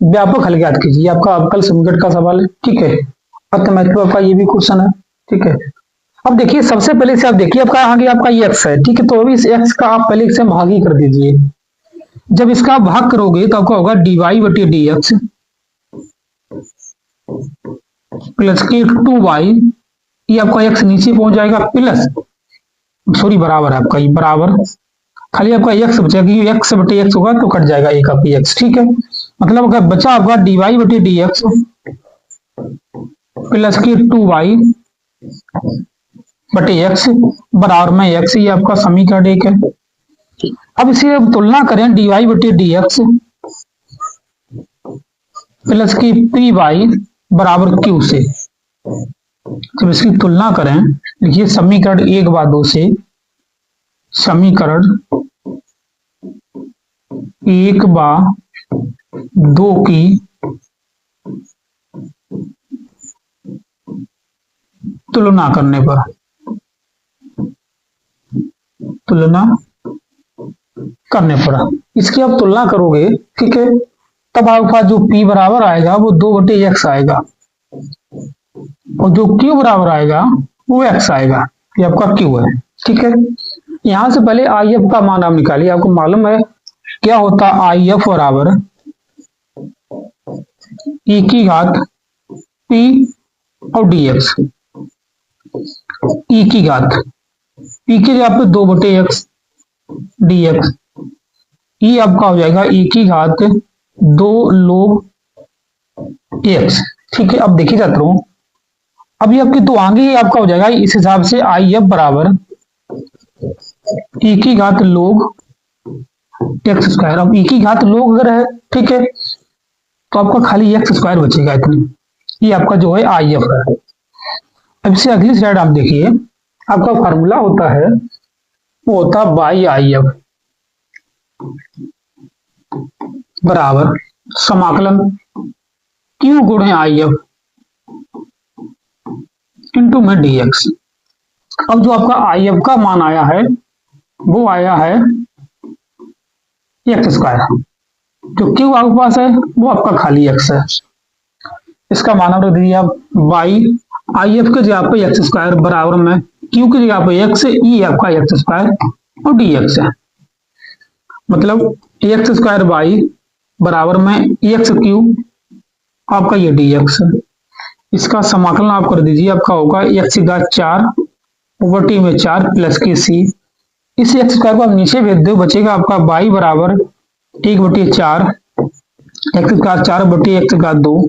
व्यापक हल ज्ञात कीजिए। आपका अवकल समीकरण का सवाल है, ठीक है। मैथमेटिक्स आपका ये भी क्वेश्चन है, ठीक है। अब देखिए सबसे पहले से आप देखिए आपका आगे आपका ये x है, ठीक है। तो अभी इस x का आप पहले से भाग ही कर दीजिए, जब इसका भाग करोगे तो आपका होगा dy बटे dx प्लस के 2y, ये आपका x नीचे पहुंच जाएगा प्लस सॉरी बराबर है आपका ये बराबर, खाली आपका x बचेगा क्योंकि x बटे x होगा तो कट जाएगा एक आपकी x, ठीक है। मतलब अगर बचा आपका dy बटे dx प्लस के 2y बटे x बराबर में x, ये आपका समीकरण 1 है। अब इसे अब तुलना करें dy बटे dx प्लस की py बराबर क्यू से। जब इसकी तुलना करें, देखिए समीकरण 1/2 से समीकरण 1/2 की तुलना करने पर, इसकी आप तुलना करोगे, ठीक है, तब आपके पास जो P बराबर आएगा वो 2/x आएगा और जो Q बराबर आएगा वो x आएगा। ये आपका Q है, ठीक है। यहां से पहले IF का मान आप निकालिए। आपको मालूम है क्या होता है IF बराबर e की घात P और dx। e की घात P की जगह पे 2/x dx, e आपका हो जाएगा e की घात 2 log x, ठीक है। अब देखिए जाता हूं, अभी आपकी तो आगे ही आपका हो जाएगा इस हिसाब से IF बराबर e की घात log x स्क्वायर। अब e की घात log अगर है, ठीक है, तो आपका खाली x स्क्वायर बचेगा इतनी। ये आपका जो है IF है। अब इससे अगली स्लाइड आप देखिए, आपका फार्मूला होता है वो होता है बाई IF बराबर समाकलन Q गुणे IF इंटू में dx। अब जो आपका IF का मान आया है वो आया है x स्क्वायर, जो Q आपके पास है वो आपका खाली x है। इसका मान आप रख दीजिए आप बाई IF के जगह पे x स्क्वायर बराबर में Q की जगह पे x, e आपका x स्क्वायर और dx है। मतलब x स्क्वायर बाई बराबर में x क्यू आपका ये dx है। इसका समाकलन आप कर दीजिए, आपका होगा x की घात 4 ओवर टी में 4 प्लस के c। इस x स्क्वायर को आप नीचे भेज दो, बचेगा आपका बाई बराबर 1/4 x की घात 4/x की घात 2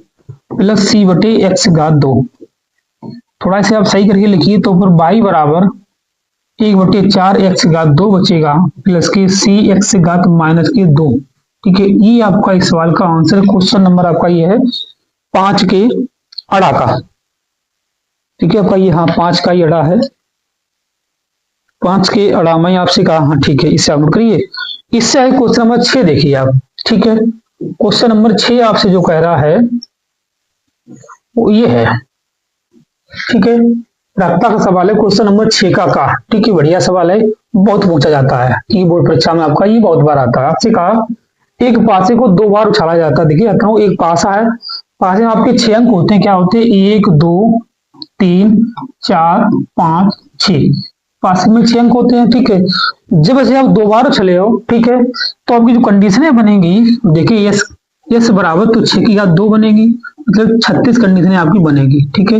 प्लस c/x की घात 2। थोड़ा से आप सही करके लिखिए तो ऊपर बाई बराबर 1/4 x की घात 2 बचेगा प्लस के c x की घात -2। ठीक है, ये आपका इस सवाल का आंसर है। क्वेश्चन नंबर आपका ये है 5 के अड़ा का। ठीक है, आपका ये हाँ 5 का ही अड़ा है। 5 के अड़ा में आपसे कहा, हाँ ठीक है, इससे आप नोट करिए। इससे है क्वेश्चन नंबर 6 देखिए आप। ठीक है, क्वेश्चन नंबर 6 आपसे जो कह रहा है वो ये है। ठीक है, रफ्ता का सवाल है क्वेश्चन नंबर 6 का। ठीक है, बढ़िया सवाल है, बहुत पूछा जाता है कि बोर्ड परीक्षा में आपका ये बहुत बार आता है। आपसे कहा एक पासे को 2 बार उछाला जाता है। देखिए कहता हूँ एक पासा है, पासे में आपके 6 अंक होते हैं। क्या होते हैं? 1 2 3 4 5 6, पासे में 6 अंक होते हैं। ठीक है, जब ऐसे आप 2 बार उछले हो, ठीक है, तो आपकी जो कंडीशनें बनेगी, देखिए यस बराबर तो 6 की घात 2 बनेगी, मतलब 36 कंडीशनें आपकी बनेगी। ठीक है,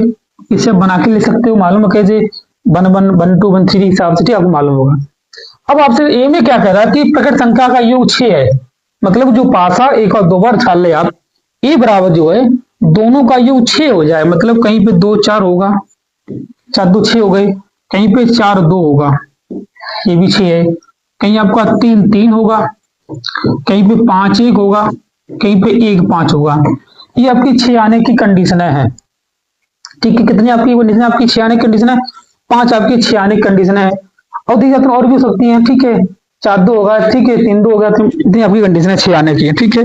इसे आप बना के ले सकते हो, मालूम है कैसे 1 1 1 2 1 3 हिसाब से, ठीक आपको मालूम होगा। अब आपसे ए में क्या कह रहा है कि प्रकट संख्या का योग 6 है, मतलब जो पासा 1 और 2 बार छाल ले आप, ए बराबर जो है दोनों का योग 6 हो जाए। मतलब कहीं पे 2 4 होगा, 4 2 6 हो गए, कहीं पे 4 2 होगा, ये भी 6 है, कहीं आपका 3 3 होगा, कहीं पे 5 1 होगा, कहीं पे 1 5 होगा। ये आपकी 6 आने की कंडीशन है। ठीक है, कितनी आपकी कंडीशन? आपकी 6 आने की कंडीशन है, 5 आपकी 6 आने की कंडीशन है। और देखिए और भी हो सकती है। ठीक है, 4 2 होगा, ठीक है, 3 2 होगा, इतनी आपकी कंडीशन है 6 आने की। ठीक है,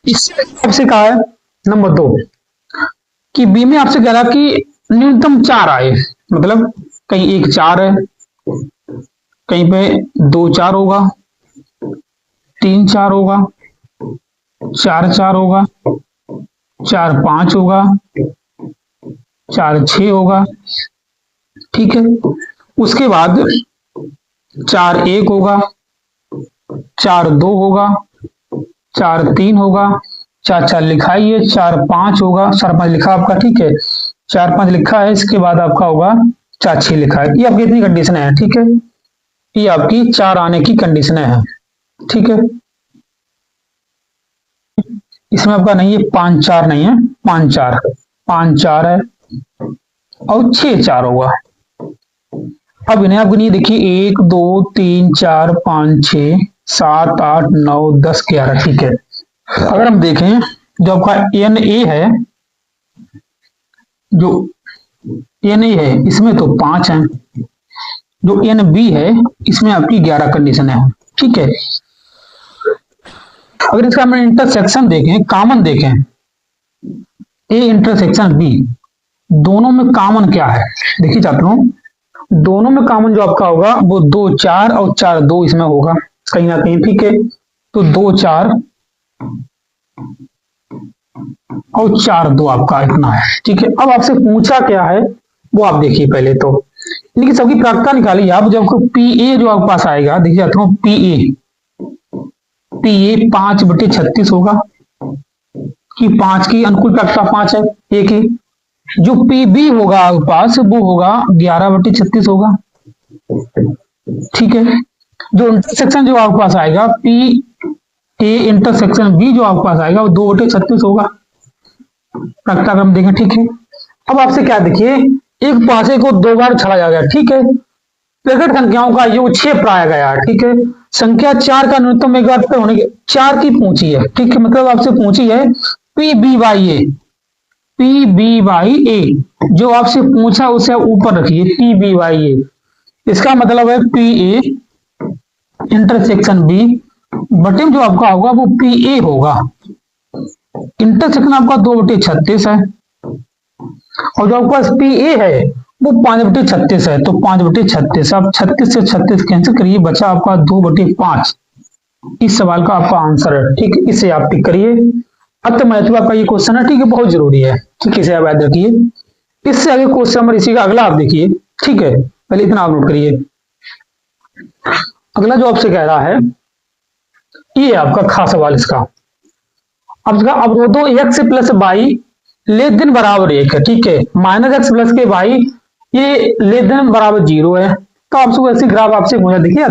इससे आपसे कहा है नंबर 2 कि बी में आपसे कह रहा कि न्यूनतम 4 आए, मतलब कहीं 1 4 है, कहीं पे 2 4 होगा, 3 4 होगा, 4 4 होगा, 4 5 होगा, 4 6 होगा। ठीक है, उसके बाद 4 1 होगा, 4 2 होगा, 4 3 होगा, 4 4 लिखा ही है, 4 5 होगा, 4 5 लिखा आपका। ठीक है, 4 5 लिखा है, इसके बाद आपका होगा 4 6 लिखा है। ये आपकी इतनी कंडीशन है। ठीक है, ये आपकी 4 आने की कंडीशन है। ठीक है, इसमें आपका नहीं है 5 4 नहीं है, 5 4 5 4 है और 6 4 होगा। अब इन्हें आपको नहीं देखिए 1 2 3 4 5 6 7 8 9 10 11। ठीक है, अगर हम देखें जो आपका एन ए है, जो एन ए है इसमें तो 5 है, जो एन बी है इसमें आपकी 11 कंडीशन है। ठीक है, अगर इसका हम इंटरसेक्शन देखें, कॉमन देखें, ए इंटरसेक्शन बी, दोनों में कॉमन क्या है देखिए छात्रों, दोनों में कॉमन जो आपका होगा वो 2 4 और 4 2 इसमें होगा कहीं ना कहीं। ठीक है, तो 2 4 और 4 2 आपका इतना है। ठीक है, अब आपसे पूछा क्या है वो आप देखिए पहले तो, इनकी सबकी प्राप्तता निकालिए आप। जब पी ए जो आपके पास आएगा, देखिए छात्रों पी ए 5/36 होगा कि 5 की अनुकूल प्राप्तता 5 है ए की। जो पी बी होगा आपके पास वो होगा 11/36 होगा। ठीक है, जो इंटरसेक्शन जो आपके पास आएगा पी ए इंटरसेक्शन बी जो आपके पास आएगा वो 2/36 होगा प्राप्तता क्रम देखें। ठीक है, अब आपसे क्या देखिए, एक पासे को 2 बार छड़ा जा गया। ठीक है, प्रकट संख्याओं का योग 6 पाया गया। ठीक है, संख्या 4 का न्यूनतम एक बार पे होने के 4 की पूछी है। ठीक है, मतलब आपसे पूछी है पी बी बाई ए, जो आपसे पूछा उसे ऊपर रखिए पी बी बाई ए। इसका मतलब है पी ए इंटरसेक्शन बी बटे जो आपका होगा वो पी ए होगा। इंटरसेक्शन आपका 2/36 है और जो आपके पास पी ए है वो 5/36 है, तो 5/36 आप 36 से 36 कैंसिल करिए, बचा आपका 2/5। इस सवाल का आपका आंसर है। ठीक है, इसे आप टिक करिए। अत महत्व आपका ये क्वेश्चन है। ठीक है, बहुत जरूरी है। ठीक है, इसे आप याद रखिए। इससे आगे क्वेश्चन नंबर इसी का अगला आप देखिए। ठीक है, पहले इतना आप नोट करिए। अगला जो आपसे कह रहा है ये आपका खास सवाल इसका, अब इसका अवरोधो x plus y less than बराबर 1 है। ठीक है, -x प्लस के वाई ये लेस देन बराबर 0 है। तो आपसे ऐसी ग्राफ आपसे पूछा, देखिए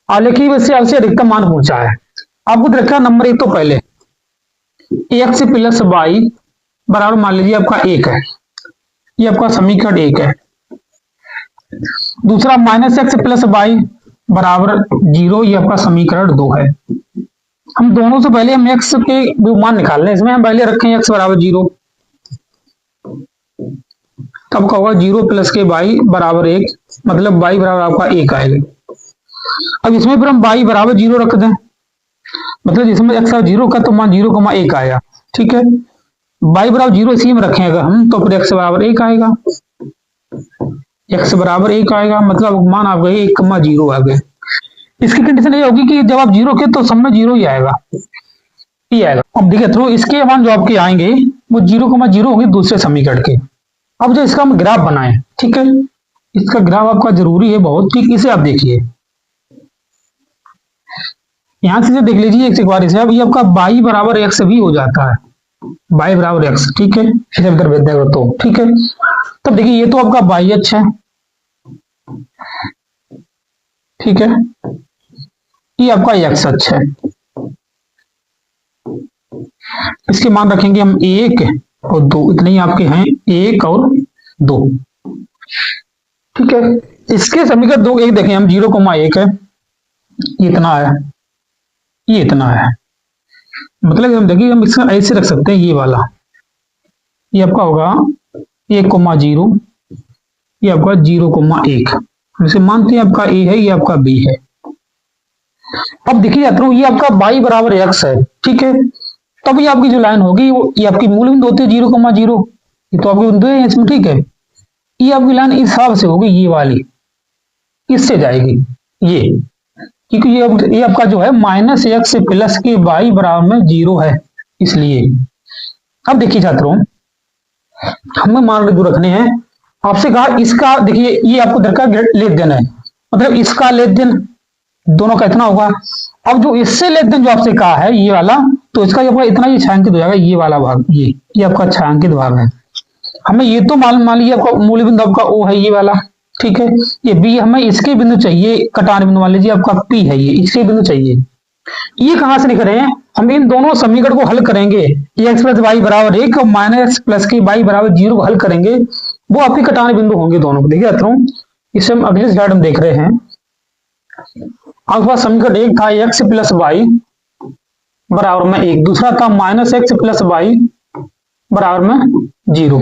आलेखी वैसे आपसे अधिकतम मान पूछा है। आपको रखा नंबर 1 तो पहले x प्लस वाई बराबर मान लीजिए आपका 1 है, ये आपका समीकरण 1 है। दूसरा -x प्लस वाई बराबर 0, ये आपका समीकरण 2 है। हम दोनों से पहले हम x के मान निकाल लें, इसमें हम पहले रखें x बराबर 0, तब का होगा 0 प्लस के y बराबर 1, मतलब y बराबर आपका 1 आएगा। अब इसमें फिर हम y बराबर 0 रख दें, मतलब जिसमें x 0 का तो मान 0,1 आएगा। ठीक है, y बराबर 0 इसी में रखें अगर हम, तो फिर x बराबर 1 आएगा, x बराबर 1 आएगा, मतलब मान आप गए 1,0 आ गए। इसकी कंडीशन ये होगी कि जब आप 0 के तो सब में 0 ही आएगा, ही आएगा। अब देखिए थ्रू इसके मान जो आपके आएंगे वो 0,0 होंगे दूसरे समीकरण के। अब जो इसका हम ग्राफ बनाए, ठीक है, इसका ग्राफ आपका जरूरी है बहुत। ठीक, इसे आप देखिए, यहां से देख लीजिए एक बार इसे। अब ये आपका y बराबर x भी हो जाता है, y बराबर x। ठीक है, इसे इधर भेज देगा तो ठीक है। तब देखिए ये तो आपका y अच्छा है, ठीक है, ये आपका x अच्छा है। इसके मान रखेंगे हम 1 और 2, इतने ही आपके हैं 1 और 2। ठीक है, इसके समीकरण 2 1 देखें हम, 0,1 है, ये इतना है, ये इतना है, मतलब हम देखिए हम इसका ऐसे रख सकते हैं, ये वाला ये आपका होगा 1,0, ये आपका 0,1। इसे मानते हैं आपका a है, ये आपका b है। अब देखिए ये आपका y बराबर x है। ठीक है, तब ये आपकी जो लाइन होगी ये आपकी मूल बिंदु होती है 0,0, ये तो आपके बिंदु है इसमें। ठीक है, ये आपकी लाइन इस हिसाब से होगी, ये वाली इससे जाएगी ये, क्योंकि ये आपका जो है -x प्लस के y बराबर में 0 है, इसलिए। अब देखिए छात्रों, हमें मान रखने हैं, आपसे कहा इसका देखिए ये आपको दरकार लेन देन है, मतलब इसका लेन देन दोनों का इतना होगा। अब जो इससे लेन देन जो आपसे कहा है ये वाला, तो इसका आपका इतना ही छायांकित हो जाएगा, ये वाला भाग, ये आपका छायांकित भाग है। हमें ये तो मान लीजिए आपका मूल बिंदु आपका O है, ये वाला। ठीक है, ये B हमें इसके बिंदु चाहिए, कटान बिंदु मान लीजिए आपका P है, ये इसके बिंदु चाहिए। ये कहां से लिख रहे हैं हम, इन दोनों समीकरण को हल करेंगे, x प्लस वाई बराबर 1 और -x प्लस के y बराबर 0 को हल करेंगे, वो आपके कटान बिंदु होंगे दोनों को। देखिए छात्रों, इसे हम अगले स्लाइड में देख रहे हैं। आपके पास समीकरण 1 था x प्लस वाई बराबर में 1, दूसरा था -x प्लस वाई बराबर में 0।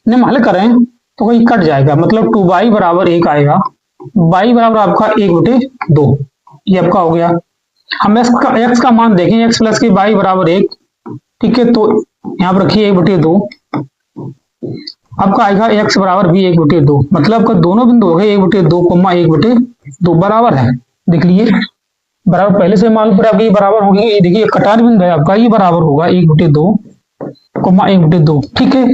हम हल करें तो वही कट जाएगा, मतलब 2y बराबर 1 आएगा, y बराबर आपका 1/2, ये आपका हो गया। हम x का मान देखें, x प्लस की y बराबर 1, ठीक है, तो यहाँ पर रखिए 1/2, आपका आएगा x बराबर भी 1/2, मतलब आपका दोनों बिंदु हो गए 1/2, 1/2 बराबर है। देख लीजिए बराबर पहले से मान पर आपकी बराबर होगी, ये देखिए कटान बिंदु है आपका, ये बराबर होगा 1/2, 1/2, ठीक है।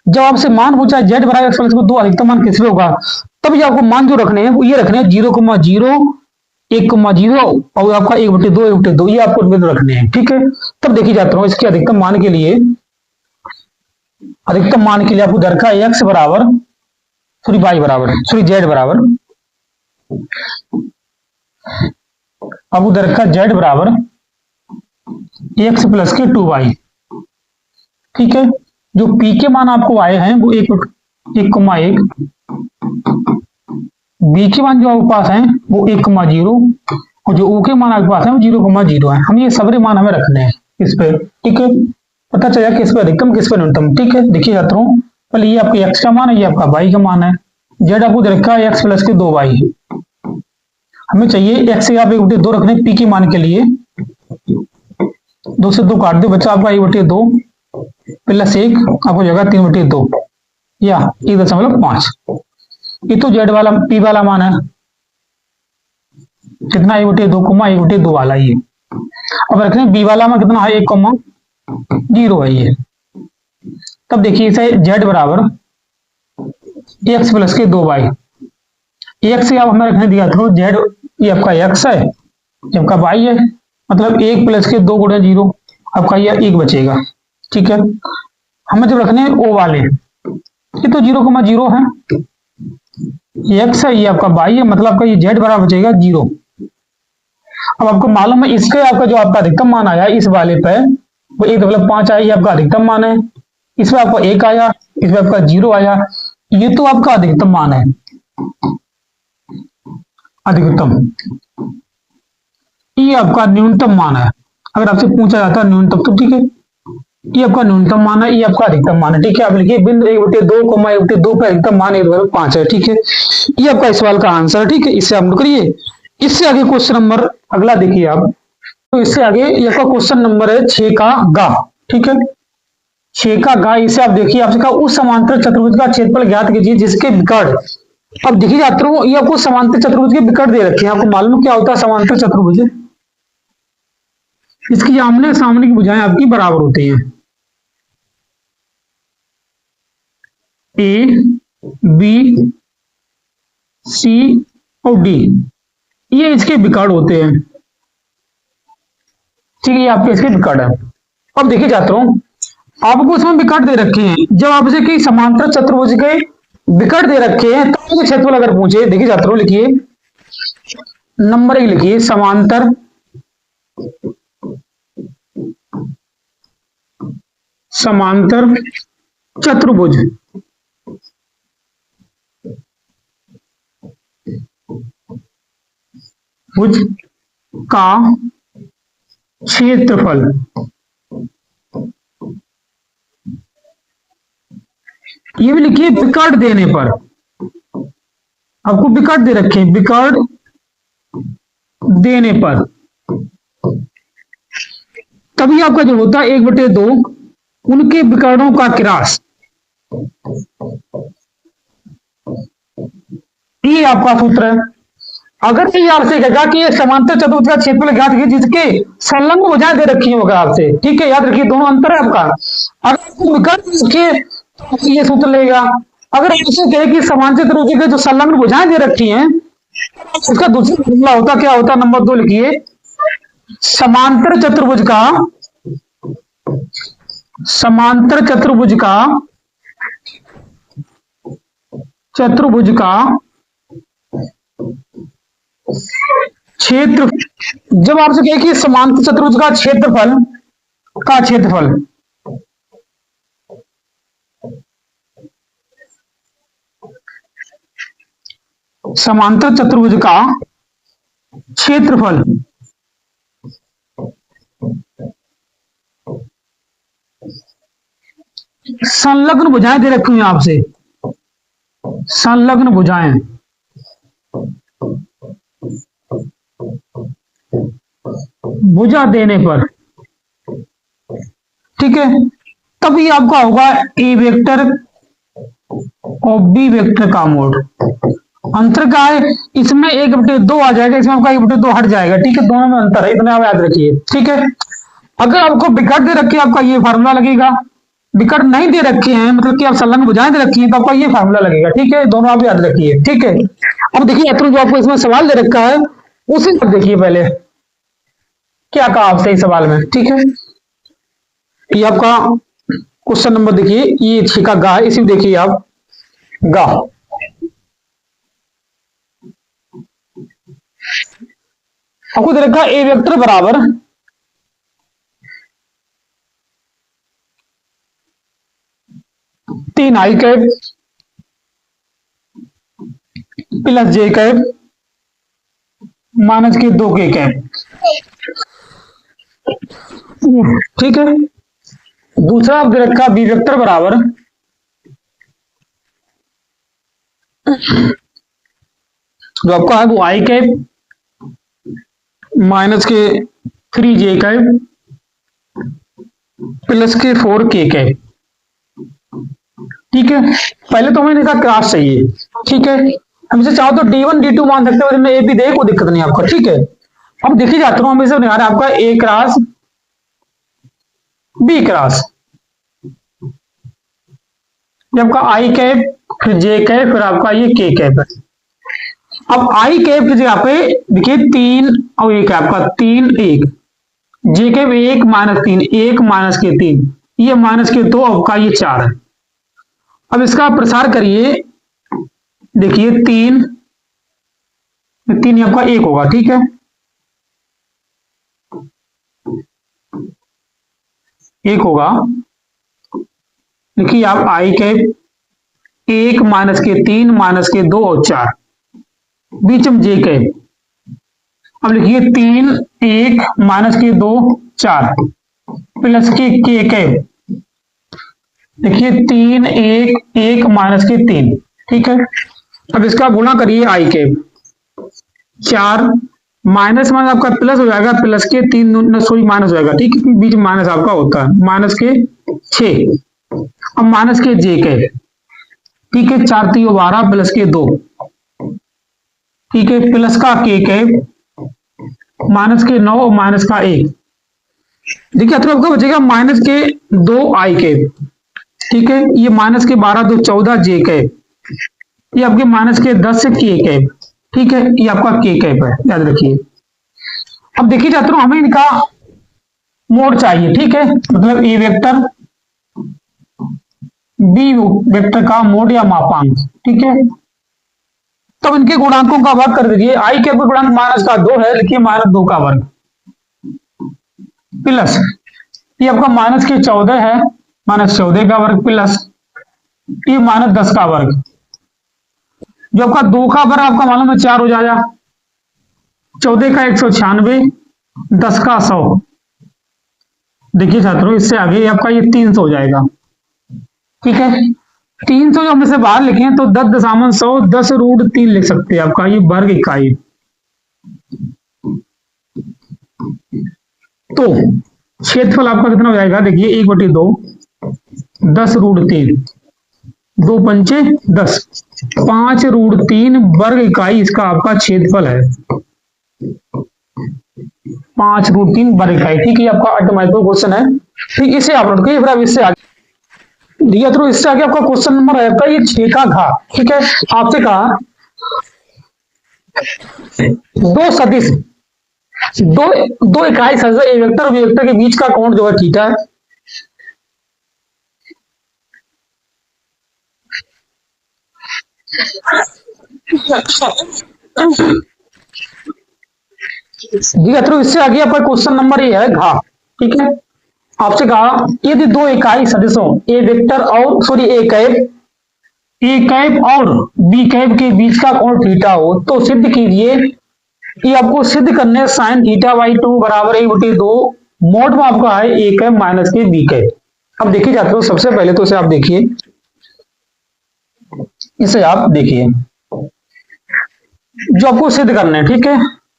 जब आपसे मान पूछा है z बराबर x प्लस 2 अधिकतम मान किस पे होगा, तब ये आपको मान जो रखने हैं वो ये रखने हैं 0,0, 1,0 और आपका 1/2, 1/2, ये आपको बिंदु रखने हैं, ठीक है। तब देखी जाता हूँ इसके अधिकतम मान के लिए, आपको दर का x बराबर y बराबर z बराबर, अब उधर का z बराबर x प्लस के 2y, ठीक है। जो p के मान आपको आए हैं वो 1,1, b के मान जो आपके पास हैं वो 1,0 और जो o के मान आपके पास है वो 0,0 है। हम ये सबरे मान हमें रखने हैं इस पे, ठीक है। पता चला किस पे अधिकतम किस पे न्यूनतम, ठीक है। देखिए छात्रों पहले ये आपके x का मान है, ये आपका y का मान है, z आपको रखा है x प्लस के 2y, हमें चाहिए x से आप 1/2 रखने p के मान के लिए, 2 से 2 काट दो बच्चा आपका 1/2 प्लस 1 आपको जगह 3/2 या 1.5, ये तो z वाला p वाला मान है, कितना 1/2, 1/2 वाला ये। अब रखने b वाला मान कितना है 1,0 है ये। तब देखिए इसे z बराबर x प्लस के 2y, x से आप हमें रखने दिया था z, ये आपका x है, ये आपका y है, मतलब 1 प्लस के 2 गुणा 0 आपका ये 1 बचेगा, ठीक है। हमें जब रखने हैं o वाले, ये तो 0,0 है, ये x है, ये आपका y है, मतलब आपका ये z बराबर बचेगा 0। अब आपको मालूम है इसके आपका जो आपका अधिकतम मान आया इस वाले पे वो 1.5 आया, ये आपका अधिकतम मान है, इसमें आपका 1 आया, इसमें आपका 0 आया, ये तो आपका अधिकतम मान है, अधिकतम। ये आपका न्यूनतम मान है, अगर आपसे पूछा जाता है न्यूनतम तो ठीक है, ये आपका न्यूनतम मान है, ये आपका अधिकतम मान है, ठीक है। आप लिखिए बिंदु 1/2, 1/2 पे अधिकतम मान 1/5 है, ठीक है। ये आपका इस सवाल का आंसर है, ठीक है। इससे आप करिए, इससे आगे क्वेश्चन नंबर अगला देखिए आप, तो इससे आगे ये आपका क्वेश्चन नंबर है 6 का गा, ठीक है। 6 का गा, इसे आप देखिए, आपसे कहा उस समांतर चतुर्भुज का क्षेत्रफल ज्ञात कीजिए जिसके विकर्ण, अब देखिए छात्रों ये आपको समांतर चतुर्भुज के विकर्ण दे रखे हैं, आपको मालूम क्या होता है समांतर चतुर्भुज, इसकी आमने सामने की भुजाएं आपकी बराबर होती हैं, ए बी सी और डी, ये इसके विकर्ण होते हैं, ठीक है, ये आपके इसके विकर्ण है। अब देखिए छात्रों आपको इसमें विकर्ण दे रखे हैं, जब आपसे कई समांतर चतुर्भुज के विकर्ण दे रखे हैं तो तो क्षेत्रफल अगर पूछे, देखिए छात्रों लिखिए नंबर 1 लिखिए समांतर चतुर्भुज भुज का क्षेत्रफल, ये भी लिखिए विकर्ण देने पर, आपको विकर्ण दे रखे हैं, विकर्ण देने पर तभी आपका जो होता है 1/2 उनके विकर्णों का क्रास, ये आपका सूत्र है। अगर ये आपसे कहेगा कि ये समांतर चतुर्भुज का क्षेत्रफल ज्ञात कीजिए जिसके संलग्न भुजाएं दे रखी होगा आपसे, ठीक है, याद रखिए दोनों अंतर है आपका। अगर आपको विकर्ण रखिए तो ये सूत्र लेगा, अगर आपसे कहे कि समांतर चतुर्भुज के जो संलग्न भुजाएं दे रखी हैं उसका दूसरा फॉर्मूला होता क्या होता, नंबर 2 लिखिए समांतर चतुर्भुज का, समांतर चतुर्भुज का क्षेत्र, जब आपसे कहे कि समांतर चतुर्भुज का क्षेत्रफल समांतर चतुर्भुज का क्षेत्रफल संलग्न भुजाएं दे रखी हुई आपसे, संलग्न भुजाएं, भुजा देने पर, ठीक है, तब ये आपका होगा ए वेक्टर और बी वेक्टर का मोड। अंतर क्या है, इसमें 1/2 आ जाएगा, इसमें आपका 1/2 हट जाएगा, ठीक है, दोनों में अंतर है, इतना आप याद रखिए, ठीक है। अगर आपको विकट दे रखी है आपका ये फार्मूला लगेगा, विकट नहीं दे रखे हैं मतलब कि आप संलग्न भुजाएं दे रखी हैं तो आपका ये फार्मूला लगेगा, ठीक है, दोनों आप याद रखिए, ठीक है। अब देखिए जो आपको इसमें सवाल दे रखा है उसी पर देखिए पहले क्या कहा आपसे इस सवाल में, ठीक है। ये आपका क्वेश्चन नंबर देखिए, ये 6 का गा है, इसी में देखिए आप गा, आपको दे रखा ए वेक्टर बराबर 3 आई कैप प्लस जे कैप माइनस के 2 के कैप, ठीक है। दूसरा आप दे रखा बी वेक्टर बराबर जो आपका है वो आई कैप माइनस के 3 जे कैप प्लस के 4 के कैप, ठीक है। पहले तो हमें इसका क्रॉस चाहिए, ठीक है, हमसे चाहो तो D1 D2 मान सकते हो, ए बी दे, कोई दिक्कत नहीं आपका, ठीक है। अब देखिए जाता हूं हम इसे निकाल आपका ए क्रॉस बी क्रॉस, ये आपका आई कैप फिर जे कैप फिर आपका ये के कैप है। अब आई कैप की जगह पे देखिए 3 और 1 है आपका 3 1, जे कैप 1 माइनस 3 1 माइनस के 3, ये माइनस के 2 आपका ये 4 है। अब इसका प्रसार करिए, देखिए 3 3 आपका 1 होगा, ठीक है, 1 होगा। देखिए आप आई कैप 1 माइनस के 3 माइनस के 2 और 4, बीच में जे कैप, अब लिखिए 3 1 माइनस के 2 4 प्लस के कैप, देखिए 3 1 1 माइनस के 3, ठीक है। अब इसका गुणा करिए आई कैप 4 माइनस माइनस आपका प्लस हो जाएगा, प्लस के 3 सॉरी माइनस हो जाएगा, ठीक है, बीच में माइनस आपका होता है, माइनस के 6, अब माइनस के जे कैप, ठीक है, 4 3 12 प्लस के 2, ठीक है, प्लस का के कैप माइनस के 9 और माइनस का 1, देखिए तो आपका बचेगा माइनस के 2 आई कैप, ठीक है, ये माइनस के 12 2 14 जे कैप, ये आपके माइनस के 10 से के कैप, ठीक है, ये आपका के कैप है, याद रखिए। अब देखिए छात्रों हमें इनका मोड चाहिए, ठीक है, मतलब ए वेक्टर बी वेक्टर का मोड या मापांक, ठीक है। तब इनके गुणांकों का वर्ग कर दीजिए, आई के गुणांक माइनस का 2 है, लिखिए माइनस 2 का वर्ग प्लस ये आपका माइनस के 14 है, माइनस 14 का वर्ग प्लस ये माइनस 10 का वर्ग, जो आपका 2 का वर्ग आपका मालूम है 4 हो जाएगा, 14 का 196 10 का 100, देखिए छात्रों इससे आगे आपका ये 300 हो जाएगा, ठीक है। 300 जो हम इसे बाहर लिखें तो 10 10 रूट 3 लिख सकते हैं, आपका ये वर्ग इकाई। तो क्षेत्रफल आपका कितना हो जाएगा, देखिए 1/2 10 रूट 3 2 पंचे 10 5 रूट 3 वर्ग इकाई इसका आपका क्षेत्रफल है, 5 रूट 3 वर्ग इकाई, ठीक है, आपका ऑटोमेटिक क्वेश्चन है, ठीक, इसे आप नोट करिए। फिर अब इससे आगे दिया तो इससे आगे आपका क्वेश्चन नंबर है आपका ये 6 का घात, ठीक है, आपसे कहा दो सदिश दो इकाई सदिश ए वेक्टर और बी वेक्टर के बीच का कोण जो है थीटा है, दिया तो इससे आगे आपका क्वेश्चन नंबर ये है घात, ठीक है। आपसे कहा यदि दो इकाई सदिशों ए वेक्टर और सॉरी ए कैप और बी कैप के बीच का कोण थीटा हो तो सिद्ध कीजिए, ये आपको सिद्ध करने साइन थीटा बाई 2 बराबर 1/2 मोड में आपका है ए cap minus k B cap. अब देखिए छात्रों, सबसे पहले तो इसे आप देखिए, इसे आप देखिए जो आपको सिद्ध करना है, ठीक है।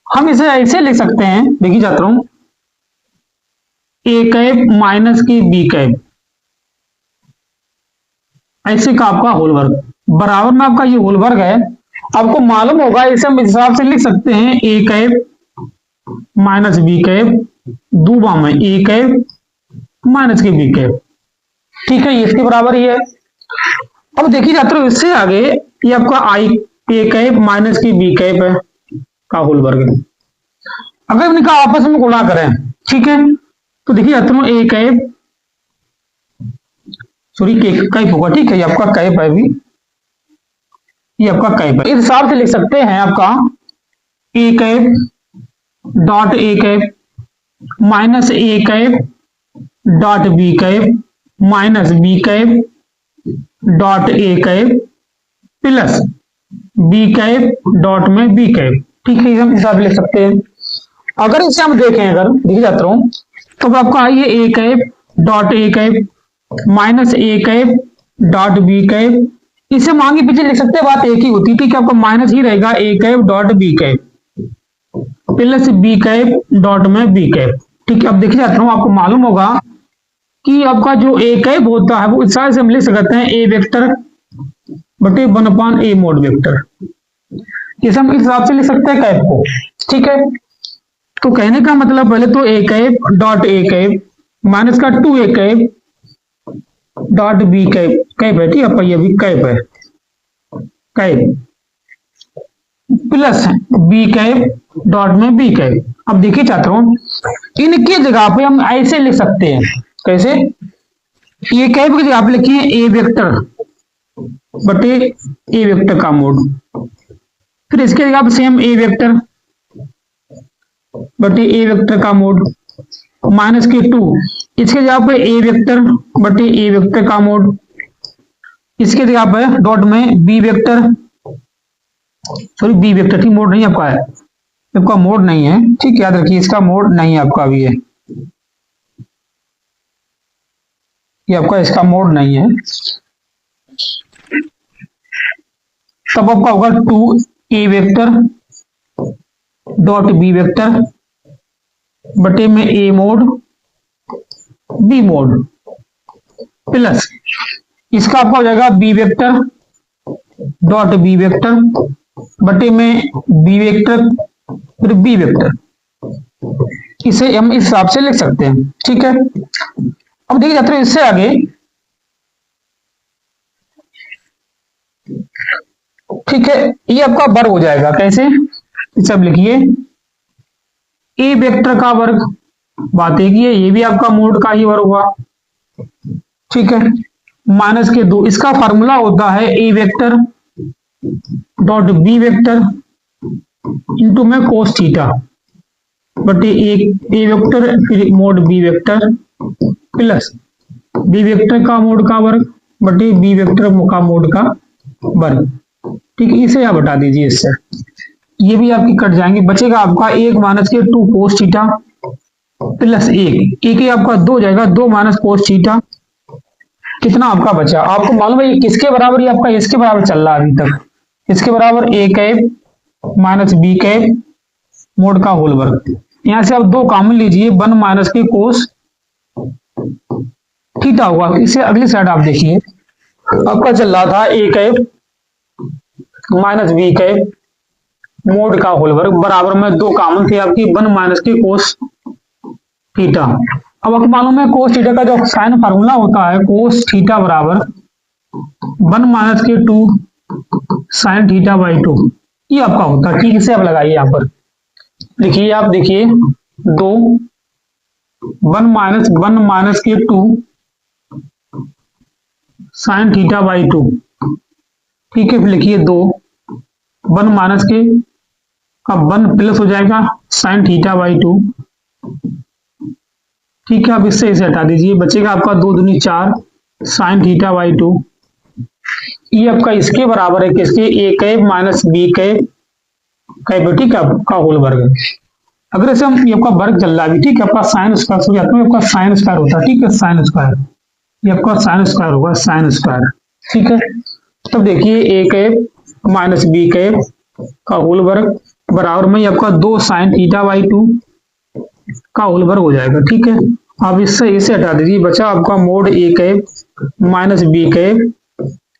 हम इसे ऐसे लिख सकते हैं, देखिए छात्रों, ए कैप माइनस की बी कैप ऐसे का आपका होल वर्ग बराबर में आपका ये होल वर्ग है। आपको मालूम होगा, इसे हम इस हिसाब से लिख सकते हैं, ए कैप माइनस बी कैप दूबा में ए कैप माइनस की बी कैप, ठीक है, ये इसके बराबर ही है। अब देखिए छात्रों, इससे आगे ये आपका आई ए कैप माइनस की बी कैप है का होल वर्ग। अगर इनका आपस में गुणा करें, ठीक है, तो देखिए छात्रों, ए कैप सॉरी कैप होगा, ठीक है, ये आपका कैप है भी, ये आपका कैप है। इस हिसाब से लिख सकते हैं आपका A cap dot A cap minus A cap dot B cap minus B cap dot A cap plus B cap dot में बी कैप, ठीक है, हम हिसाब लिख सकते हैं। अगर इसे हम देखें, अगर देखिए जाता हूं, तो आपका आइए A cap dot A cap minus A cap dot B cap, इसे हम आगे पीछे लिख सकते हैं, बात एक ही होती है, ठीक है, आपका माइनस ही रहेगा, A cap dot B cap plus B cap dot में बी कैप, ठीक है। अब देखिए जाता हूं, आपको मालूम होगा कि आपका जो ए कैप होता है वो इस तरह से हम लिख सकते हैं, ए वेक्टर बटे 1/a मोड वेक्टर, इसे हम इस हिसाब से लिख सकते हैं कैप को, ठीक है। तो कहने का मतलब पहले तो A cap dot A cap minus का 2a cap dot B cap, cap है, ठीक है, ये भी कैप है, cap plus B cap dot में बी कैप। अब देखिए छात्रों, इनकी जगह पे हम ऐसे लिख सकते हैं, कैसे, ये कैप की जगह पे लिखिए ए वेक्टर बटे ए वेक्टर का मोड, फिर इसके जगह पे सेम ए वेक्टर बटे ए वेक्टर का मोड माइनस के 2, इसके जगह पे ए वेक्टर बटे ए वेक्टर का मोड, इसके जगह पे डॉट में B vector, sorry B vector, ठीक, मोड नहीं आपका है, आपका मोड नहीं है, ठीक, याद रखिए, इसका मोड नहीं है आपका, अभी है ये आपका, इसका मोड नहीं है। तब आपका होगा 2a vector dot B vector बटे में A mod B mod plus इसका आपका हो जाएगा B vector dot B vector बटे में बी वेक्टर फिर बी वेक्टर, इसे हम इस हिसाब से लिख सकते हैं, ठीक है। अब देखिए जाते हैं इससे आगे, ठीक है, ये आपका वर्ग हो जाएगा, कैसे, इसे अब लिखिए ए वेक्टर का वर्ग, बात एक ही है, ये भी आपका मोड का ही वर्ग हुआ, ठीक है, माइनस के 2, इसका फॉर्मूला होता है A vector dot B vector into में कोस थीटा बटे ए वेक्टर फिर mod B vector plus B vector का मोड का वर्ग बटे बी वेक्टर का मोड का वर्ग, ठीक है, इसे आप हटा दीजिए, इससे ये भी आपकी कट जाएंगे, बचेगा आपका 1 माइनस के 2 कोस थीटा प्लस 1 ही आपका 2 जाएगा, 2 माइनस कोस थीटा, कितना आपका बचा, आपको मालूम है ये किसके बराबर, ये आपका इसके बराबर चल रहा है अभी तक, इसके बराबर A cap minus B cap mod का होल वर्ग। यहां से आप 2 कॉमन लीजिए, 1 माइनस के कोस थीटा होगा। इसे अगली साइड आप देखिए, आपका चल रहा था A cap minus B cap mod का होल वर्ग बराबर में 2 कॉमन थे आपकी 1 माइनस के कोस थीटा। अब आपको मालूम है कोस थीटा का जो साइन फार्मूला होता है, कोस थीटा बराबर 1 माइनस के 2 साइन थीटा बाई 2, ये आपका होता है, ठीक, इसे आप लगाइए यहाँ पर, देखिए आप देखिए 2 1 माइनस के 2 साइन थीटा बाई 2, ठीक है, फिर लिखिए 2 1 माइनस के का 1 प्लस हो जाएगा साइन थीटा बाई 2, ठीक है, अब इससे इसे हटा दीजिए, बचेगा आपका 2 दूनी 4 साइन थीटा बाई 2, ये आपका इसके बराबर है, किसके, ए कैप माइनस बी कैप ठीक है, आपका होल वर्ग। अगर ऐसे हम ये आपका वर्ग चल रहा है, ठीक है, आपका साइन स्क्वायर हो जाता है, आपका साइन स्क्वायर होता है, ठीक है, साइन स्क्वायर, ये आपका साइन स्क्वायर होगा, साइन स्क्वायर। ठीक है, तब देखिए ए कैप माइनस बी कैप का होल वर्ग बराबर में आपका 2 साइन थीटा बाई 2 का होल वर्ग हो जाएगा। ठीक है, अब इससे इसे हटा दीजिए, बचा आपका मोड ए कैप माइनस बी कैप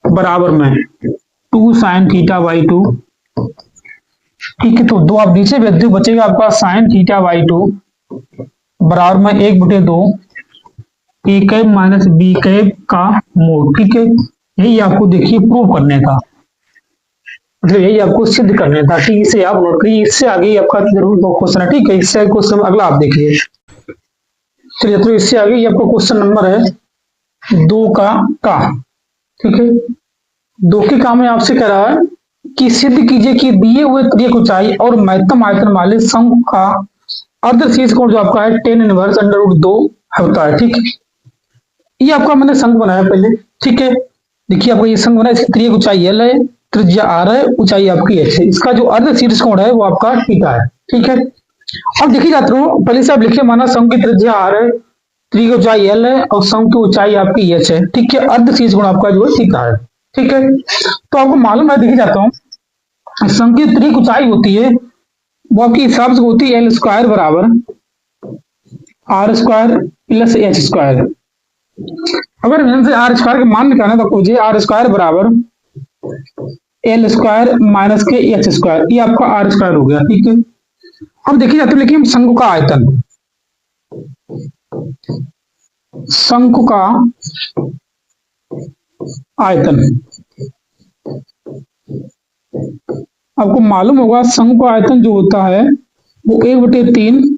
बराबर में 2 साइन थीटा बाई 2। ठीक है, तो दो आप नीचे भेज दो, बचेगा आपका साइन थीटा बाई 2 बराबर में 1/2 ए कैप माइनस बी कैप का मोड। ठीक है, यही आपको देखिए प्रूव करने का, मतलब यही आपको सिद्ध करने था। ठीक, इसे आप नोट करिए, इससे आगे आपका जरूर क्वेश्चन है। ठीक है, इससे आगे क्वेश्चन अगला आप देखिए। चलिए, तो इससे आगे ये आपका क्वेश्चन नंबर है 2 का। ठीक है, 2 के का में आपसे कह रहा है कि सिद्ध कीजिए कि दिए हुए त्रिक ऊंचाई और महत्तम आयतन वाले शंकु का अर्धशीर्ष कोण जो आपका है tan इनवर्स √2 होता है। ठीक है, ये आपका मैंने शंकु बनाया पहले। ठीक है, देखिए आपको ये शंकु बना, इसकी त्रिक ऊंचाई L है, त्रिज्या R है, ऊंचाई आपकी H है। इसका जो अर्धशीर्ष कोण है वो आपका थीटा है। ठीक है, अब देखिए जाते हो, पहले से आप लिखिए, माना शंकु की त्रिज्या R है, त्रिक ऊंचाई L है और शंकु की ऊंचाई आपकी H है। ठीक है, अर्धशीर्ष कोण आपका जो है थीटा है। ठीक है, तो आपको मालूम है, देखिए जाता हूँ, शंकु की त्रिक ऊंचाई होती है वो आपकी हिसाब से होती है L स्क्वायर बराबर R square plus H square. अगर इनसे R स्क्वायर के मान निकालना तो मुझे R स्क्वायर बराबर L स्क्वायर माइनस के H स्क्वायर, ये आपका R स्क्वायर हो गया। ठीक है, अब देखिए जाते लेकिन शंकु का आयतन, शंकु का आयतन आपको मालूम होगा, शंकु का आयतन जो होता है वो 1/3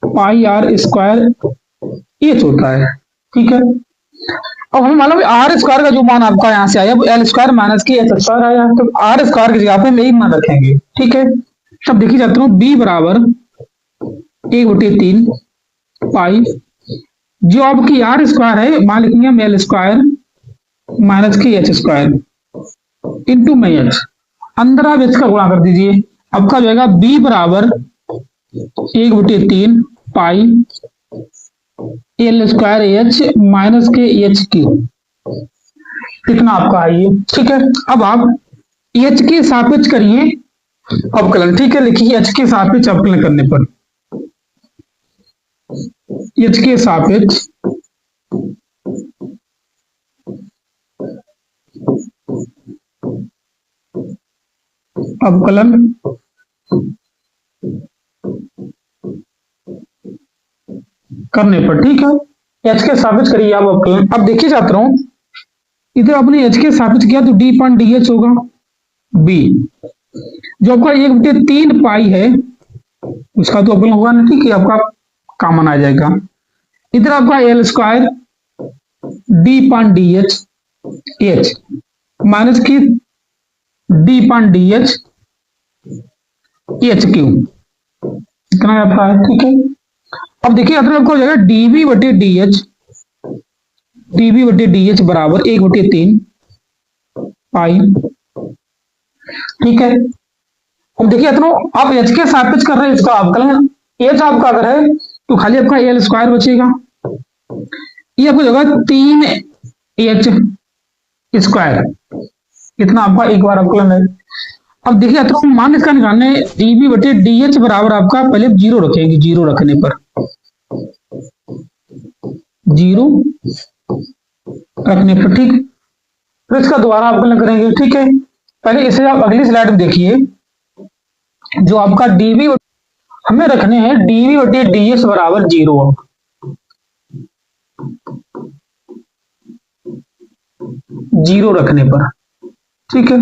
पाई R स्क्वायर H होता है। ठीक है, अब हमें मालूम है R स्क्वायर का जो मान आपका यहाँ से आया वो L स्क्वायर माइनस के H स्क्वायर आया, तो R स्क्वायर की जगह पे हम यही मान रखेंगे। ठीक है, तब देखिए जाते हैं B बराबर 1/3 पाई, जो आपकी R स्क्वायर है मान लिखेंगे हम L स्क्वायर माइनस के H स्क्वायर इंटू में H, अंदर आप H का गुणा कर दीजिए, आपका जाएगा B बराबर 1/3 पाई L स्क्वायर H माइनस के H क्यूब, इतना आपका है ये। ठीक है, अब आप H के सापेक्ष करिए अवकलन। ठीक है, लिखिए H के सापेक्ष अवकलन करने पर H के सापेक्ष अवकलन करने पर। ठीक है, H के सापेक्ष करिए आप अवकलन। अब देखिए जाता हूं, इधर आपने H के सापेक्ष किया तो d/dh होगा B, जो आपका 1/3 पाई है उसका तो अवकलन होगा ना। ठीक है, आपका कॉमन आ जाएगा। इधर आपका L square d/dh H minus की d/dh H क्यूब, इतना आपका है। ठीक है, अब देखिए अगर आपको हो जाएगा dV/dh बराबर 1/3 पाई। ठीक है, अब देखिए आप H के सापेक्ष कर रहे हैं इसका अवकलन, H आपका अगर है तो खाली आपका L स्क्वायर बचेगा, ये आपको जगह 3H स्क्वायर, इतना आपका एक बार अवकलन है। अब देखिए मान इसका निकालने dV/dh बराबर आपका पहले 0 रखेंगे, 0 रखने पर 0 रखने पर, ठीक, फिर इसका दोबारा अवकलन करेंगे। ठीक है, पहले इसे आप अगली स्लाइड में देखिए, जो आपका dV हमें रखने हैं dV/dh बराबर 0, 0 रखने पर। ठीक है,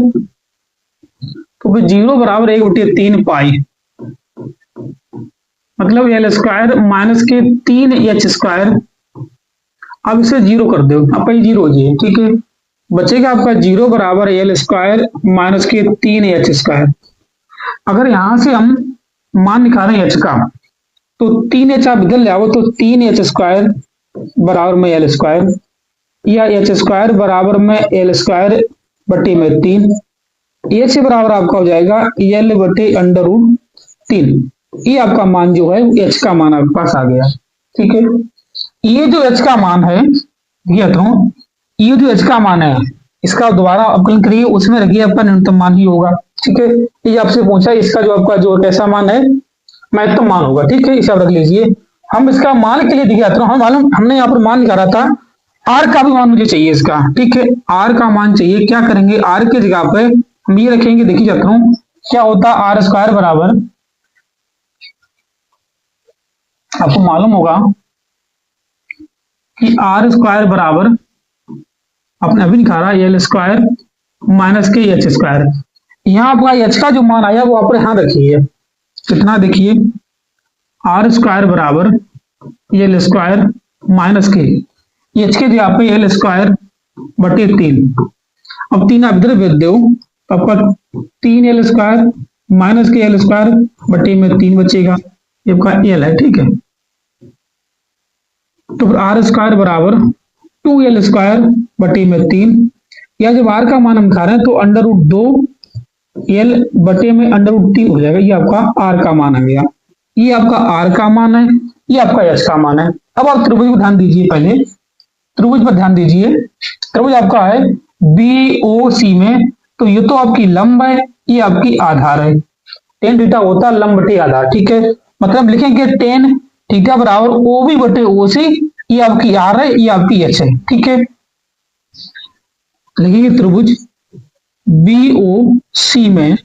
तो फिर 0 बराबर 1/3 पाई, मतलब L स्क्वायर माइनस के 3H स्क्वायर। अब इसे 0 कर दो, आप 0 हो जाए। ठीक है, बचेगा आपका 0 बराबर L स्क्वायर माइनस के 3H स्क्वायर। अगर यहां से हम मान निकालें H का तो 3H आप इधर ले आओ तो 3H स्क्वायर बराबर में L स्क्वायर, या H स्क्वायर बराबर में L स्क्वायर बटे में 3, H बराबर आपका हो जाएगा L/√3। ये आपका मान जो है H का मान आपके पास आ गया। ठीक है, ये जो H का मान है दिया तो ये जो एच का मान है इसका दोबारा अवकलन करिए, उसमें रखिए आपका न्यूनतम मान ही होगा। ठीक है, ये आपसे पूछा इसका जो आपका जो कैसा मान है महत्तम मान होगा। ठीक है, इसे आप रख लीजिए। हम इसका मान के लिए दिया तो हम मालूम हमने यहाँ पर मान निकाला था, आर का भी मान मुझे चाहिए इसका। ठीक है, आर का मान चाहिए, क्या करेंगे आर की जगह पे हम ये रखेंगे, देखिए जाता हूँ क्या होता है आर स्क्वायर बराबर, आपको मालूम होगा कि आर स्क्वायर बराबर आपने अभी निकाला एल स्क्वायर माइनस के एच स्क्वायर। यहाँ आपका एच का जो मान आया वो आप यहाँ रखिए, कितना देखिए आर स्क्वायर बराबर एल स्क्वायर माइनस के एच के जगह पे एल स्क्वायर बटे 3। अब 3 आप इधर भेज दो तो आपका 3 एल स्क्वायर माइनस के एल स्क्वायर बटे में 3 बचेगा, ये आपका एल है। ठीक है, तो फिर आर स्क्वायर बराबर 2 एल स्क्वायर बटे में 3, या जब आर का मान हम खा रहे हैं तो अंडर रूट 2 एल बटे में अंडर रूट 3 हो जाएगा, ये आपका आर का मान आ गया। ये आपका आर का मान है, ये आपका एच का मान है। अब आप त्रिभुज पर ध्यान दीजिए, पहले त्रिभुज पर ध्यान दीजिए। त्रिभुज आपका है बी ओ सी में, तो ये तो आपकी लंब है, ये आपकी आधार है। टेन थीटा होता है लंब बटे आधार। ठीक है, मतलब लिखेंगे टेन थीटा बराबर ओ बी बटे ओ सी, ये आपकी आर है, ये आपकी एच है। ठीक है, लिखेंगे त्रिभुज बी ओ सी में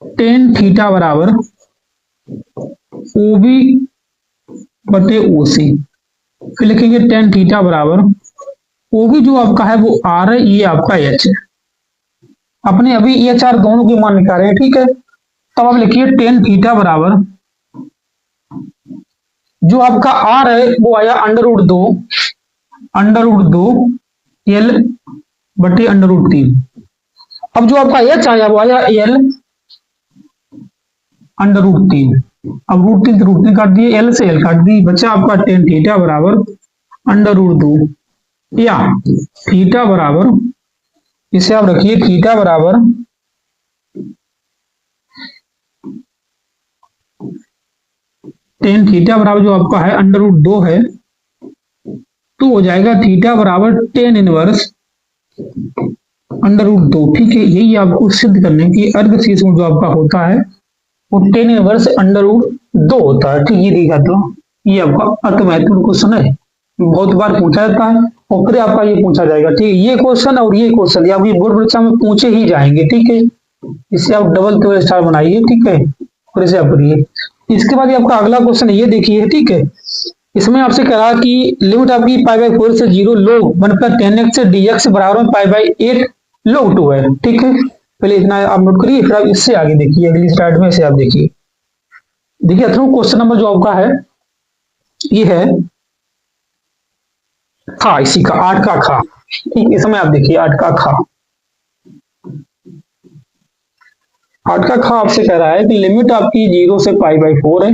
टेन थीटा बराबर ओ बी बटे ओ सी, फिर लिखेंगे टेन थीटा बराबर ओ बी जो आपका है वो आर है, ये आपका एच है। अपने अभी ये चार दोनों के मान निकाले हैं। ठीक है, तब आप लिखिए टेन थीटा बराबर जो आपका आर है वो आया अंडर रूट दो एल बटे अंडर रूट 3। अब जो आपका एच आया वो आया एल अंडर रूट 3। अब रूट 3 से रूट 3 काट दिए, एल से एल काट दी, बचा आपका टेन थीटा बराबर अंडर रूट 2, या थीटा बराबर, इसे आप रखिए थीटा बराबर टेन थीटा बराबर जो आपका है अंडर रूट 2 है, तो हो जाएगा थीटा बराबर टेन इनवर्स अंडर रूट 2। ठीक है, यही आपको सिद्ध करने की अर्ध शीर्ष जो आपका होता है वो टेन इनवर्स अंडर रूट 2 होता है। ठीक, ये देखा तो ये आपका अति महत्वपूर्ण क्वेश्चन है, बहुत बार पूछा जाता है और फिर आपका ये पूछा जाएगा। ठीक है, ये क्वेश्चन और ये क्वेश्चन ये आपकी बोर्ड परीक्षा में पूछे ही जाएंगे। ठीक है, इसे आप डबल ट्वेल स्टार बनाइए। ठीक है, और इसे आप करिए। इसके बाद ये आपका अगला क्वेश्चन ये देखिए। ठीक है, इसमें आपसे कह रहा कि लिमिट आपकी पाई बाई 4 से 0 log 1 प्लस 10x से dx बराबर पाई बाई 8 log 2 है। ठीक है, पहले इतना आप नोट करिए, फिर आप इससे आगे देखिए अगली स्लाइड में इसे आप देखिए। देखिए क्वेश्चन नंबर जो आपका है ये है खा, इसी का 8 का खा। ठीक, इसमें आप देखिए 8 का खा, 8 का खा आपसे कह रहा है कि लिमिट आपकी 0 से पाई बाई 4 है,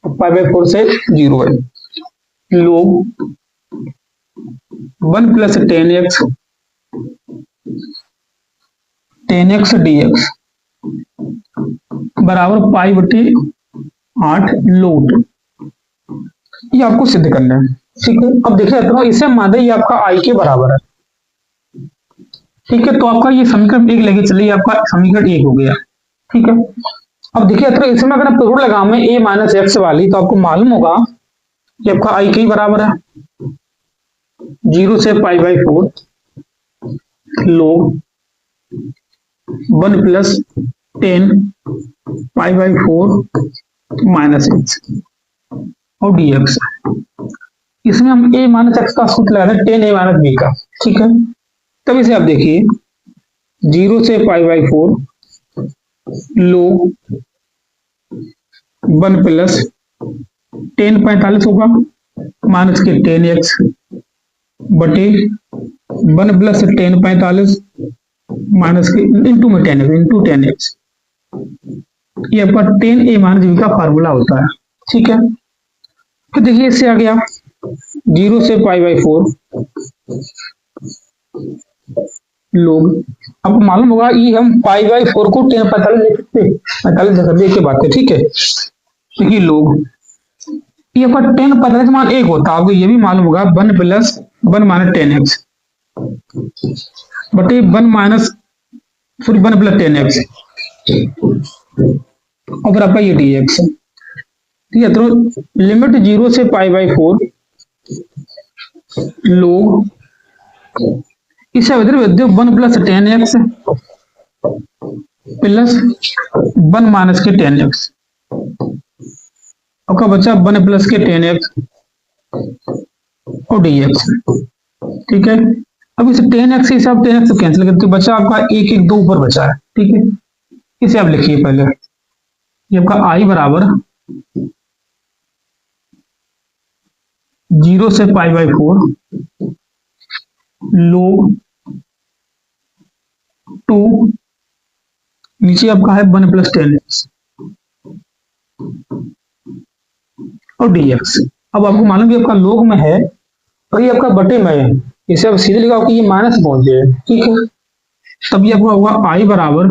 पाई बाई 4 से 0 है, लोग 1 प्लस 10x dx बराबर पाई बटे 8 लोग 2, ये आपको सिद्ध करना है। ठीक है, अब देखिए इसे मान ये आपका आई के बराबर है। ठीक है, तो आपका ये समीकरण 1 लेके चलिए, आपका समीकरण 1 हो गया। ठीक है, अब देखिए इसमें अगर आप रूट लगावे a माइनस एक्स वाली, तो आपको मालूम होगा कि आपका आई के बराबर है 0 से पाई बाई 4 लोग 1 plus 10 pi by 4 minus x और dx। इसमें हम a माइनस एक्स का सूत्र लगा रहे हैं 10 a माइनस b का। ठीक है, तब इसे आप देखिए 0 से पाई बाई 4 लोग 1 प्लस 10 45 होगा माइनस के 10x बटे 1 प्लस 10 45 माइनस के इंटू में 10x, ये आपका 10a माइनस b का फार्मूला होता है। ठीक है, फिर देखिए इससे आ गया 0 से पाई बाई 4 लोग, आपको मालूम होगा ये हम पाई बाई 4 को 10 45 लिख सकते, 45 लिख के बात है। ठीक है, देखिए लोग ये आपका 10 मान 1 होता है, आपको ये भी मालूम होगा 1 प्लस 1 माइनस 10x बटे 1 माइनस सॉरी 1 प्लस 10x और फिर आपका ये dx है। ठीक है, तो लिमिट 0 से π/4 लोग इसे इधर भेज दो 1 प्लस 10x प्लस 1 माइनस के 10x आपका बचा 1 प्लस के 10x और dx। ठीक है, अब इसे 10x से आप 10x कैंसिल करते हो, बचा आपका 1 1 2 ऊपर बचा है। ठीक है, इसे आप लिखिए पहले, ये आपका i बराबर 0 से π/4 log 2 नीचे आपका है 1 प्लस 10x और dx। अब आपको मालूम है आपका लोग में है और ये आपका बटे में है, इसे आप सीधे लिखा कि ये माइनस पहुंचे है। ठीक है, तब ये आपका होगा i बराबर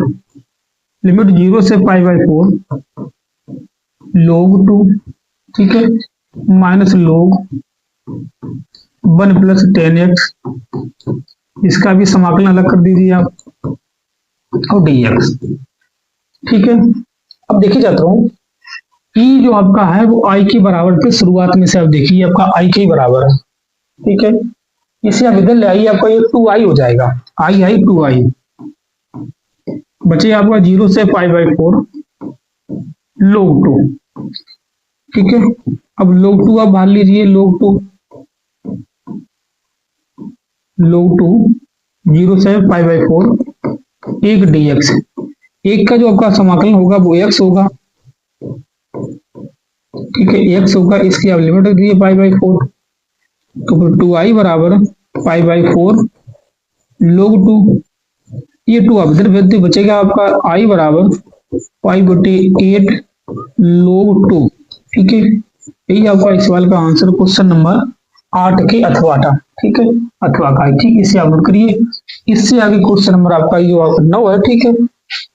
लिमिट 0 से π/4 log 2, ठीक है, माइनस log 1 प्लस 10x, इसका भी समाकलन अलग कर दीजिए आप, और dx। ठीक है, अब देखिए जाता हूं e जो आपका है वो i के बराबर थे शुरुआत में से, आप देखिए आपका i के बराबर है। ठीक है, इसे आप इधर ले आइए, आपका ये 2i हो जाएगा, i 2i बचे आपका 0 से π/4 log 2। ठीक है, अब log 2 आप बाहर लीजिए, log 2 0 से π/4 1 dx, एक का जो आपका समाकलन होगा वो x होगा। ठीक है, x होगा, इसकी आप लिमिट रख दीजिए π/4, तो फिर 2i बराबर π/4 log 2, ये 2 आप इधर भेज दे, बचेगा आपका i बराबर π/8 log 2। ठीक है, यही आपका इस सवाल का आंसर क्वेश्चन नंबर 8 के अथवा का। ठीक है, अथवा का, ठीक, इसे आप नोट करिए। इससे आगे क्वेश्चन नंबर आपका ये 9 है। ठीक है,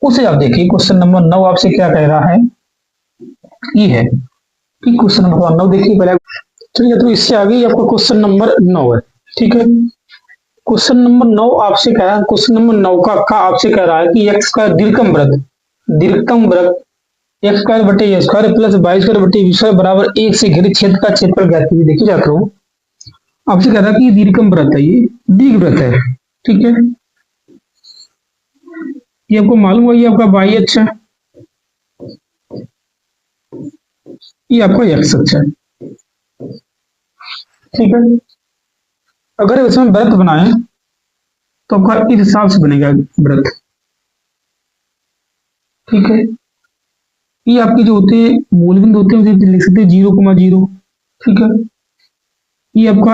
उसे आप देखिए, क्वेश्चन नंबर 9 आपसे क्या कह रहा है, ये है। ठीक, क्वेश्चन नंबर 9 देखिए पहले। चलिए, तो इससे आगे आपका क्वेश्चन नंबर 9 है। ठीक है, क्वेश्चन नंबर 9 आपसे कह रहा है, क्वेश्चन नंबर 9 का आपसे कह रहा है कि x का दीर्घतम वृत्त एक्स स्क्वायर बटे ए स्क्वायर प्लस वाई स्क्वायर बटे बी स्क्वायर बराबर 1 से घिरे क्षेत्र का क्षेत्रफल ज्ञात कीजिए। देखिए जाता हूँ, आपसे कह रहा है कि दीर्घतम वृत्त है, ये दीर्घवृत्त है। ठीक है, ये आपको मालूम है, ये आपका वाई अक्ष है, ये आपका एक्स अक्ष है। ठीक है, अगर इसमें वृत्त बनाए तो आपका इस हिसाब से बनेगा वृत्त। ठीक है, ये आपके जो होते हैं मूल बिंदु होते हैं, उसे लिख सकते हैं 0,0। ठीक है, ये आपका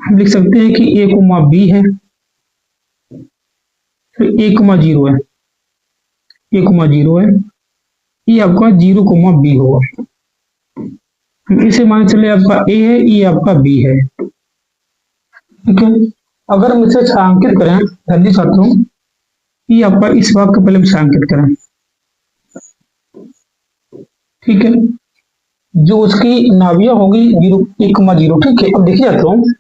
हम लिख सकते हैं कि a,b है, फिर a,0 है, a,0 है, ये आपका 0,b होगा। इसे मान चले आपका a है, ये आपका b है। ठीक है, अगर हम इसे छायांकित करें, जल्दी छात्रों, ये आपका इस भाग को पहले हम छायांकित करें। ठीक है, जो उसकी नाभिया होगी 1,0। ठीक है, अब देखिए जाता हूँ,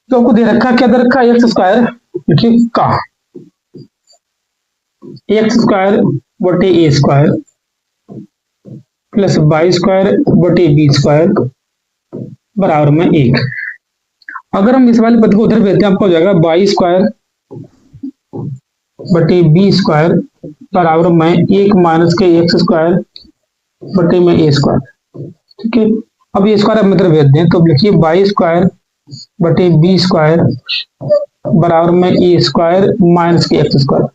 तो आपको दे रखा, क्या दे रखा है, एक्स स्क्वायर, देखिए का एक्स स्क्वायर बटे ए स्क्वायर प्लस वाई स्क्वायर बटे बी स्क्वायर बराबर में 1। अगर हम इस वाले पद को उधर भेजते हैं, आपको हो जाएगा वाई स्क्वायर बटे बी स्क्वायर बराबर में 1 माइनस के एक्स स्क्वायर बटे में ए स्क्वायर। ठीक है, अब ये स्क्वायर हम इधर भेज दें, तो लिखिए वाई स्क्वायर बटे बी स्क्वायर बराबर में A square minus k X square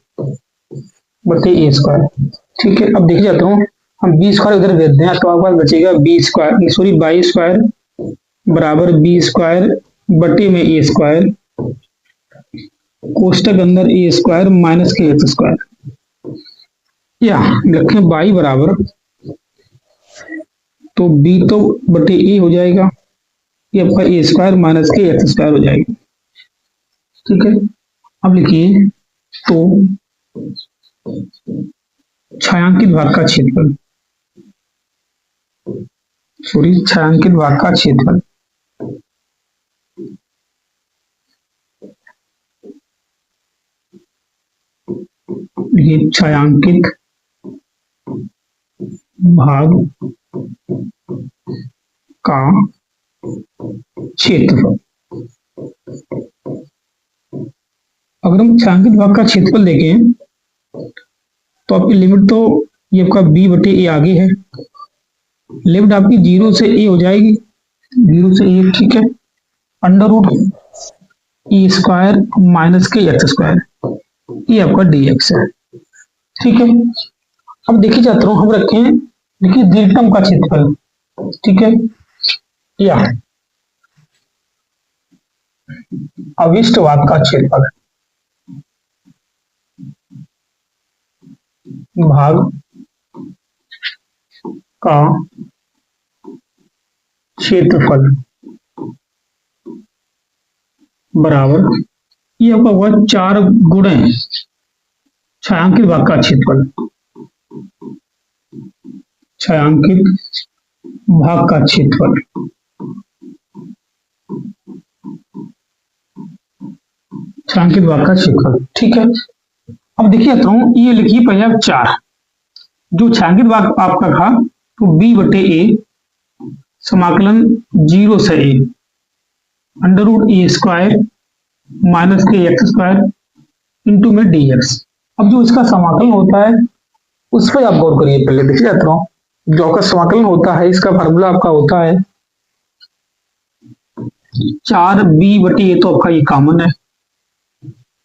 बटे ए स्क्वायर। ठीक है, अब देखिए जाता हूँ, हम बी स्क्वायर उधर भेज दें तो आपके पास बचेगा B square sorry Y square बराबर बी स्क्वायर बटे में ए स्क्वायर कोष्टक अंदर A square minus k X square, या लिखें वाई बराबर, तो बी तो बटे ए हो जाएगा, ये आपका ए square minus k X square हो जाएगा। ठीक है, अब लिखिए, तो छायांकित भाग का क्षेत्रफल, सॉरी छायांकित भाग का क्षेत्रफल। ये छायांकित भाग का क्षेत्रफल। अगर हम छायांकित भाग का क्षेत्रफल देखें तो आपकी लिमिट तो ये आपका b बटे ए आगे है, लिमिट आपकी 0 से a हो जाएगी, 0 से a, ठीक है। Under root E square minus k X square, ये आपका dx है, ठीक है। अब देखिए छात्रों हम रखें, देखिए दीर्घतम का क्षेत्रफल, ठीक है, या अविष्ट भाग का क्षेत्रफल, भाग का क्षेत्रफल बराबर, ये आपका हुआ 4 गुणे छायांकित भाग का क्षेत्रफल, छायांकित भाग का क्षेत्रफल, छायांकित भाग का क्षेत्रफल, ठीक है। अब देखिए छात्रों ये लिखिए पहले आप 4, जो छायांकित भाग आपका था तो b बटे ए समाकलन 0 से a under root A square minus k X square into में dx। अब जो इसका समाकलन होता है उस पर आप गौर करिए। पहले देखिए छात्रों जो आपका समाकलन होता है इसका फार्मूला आपका होता है 4b बटे ए, तो आपका ये कॉमन है,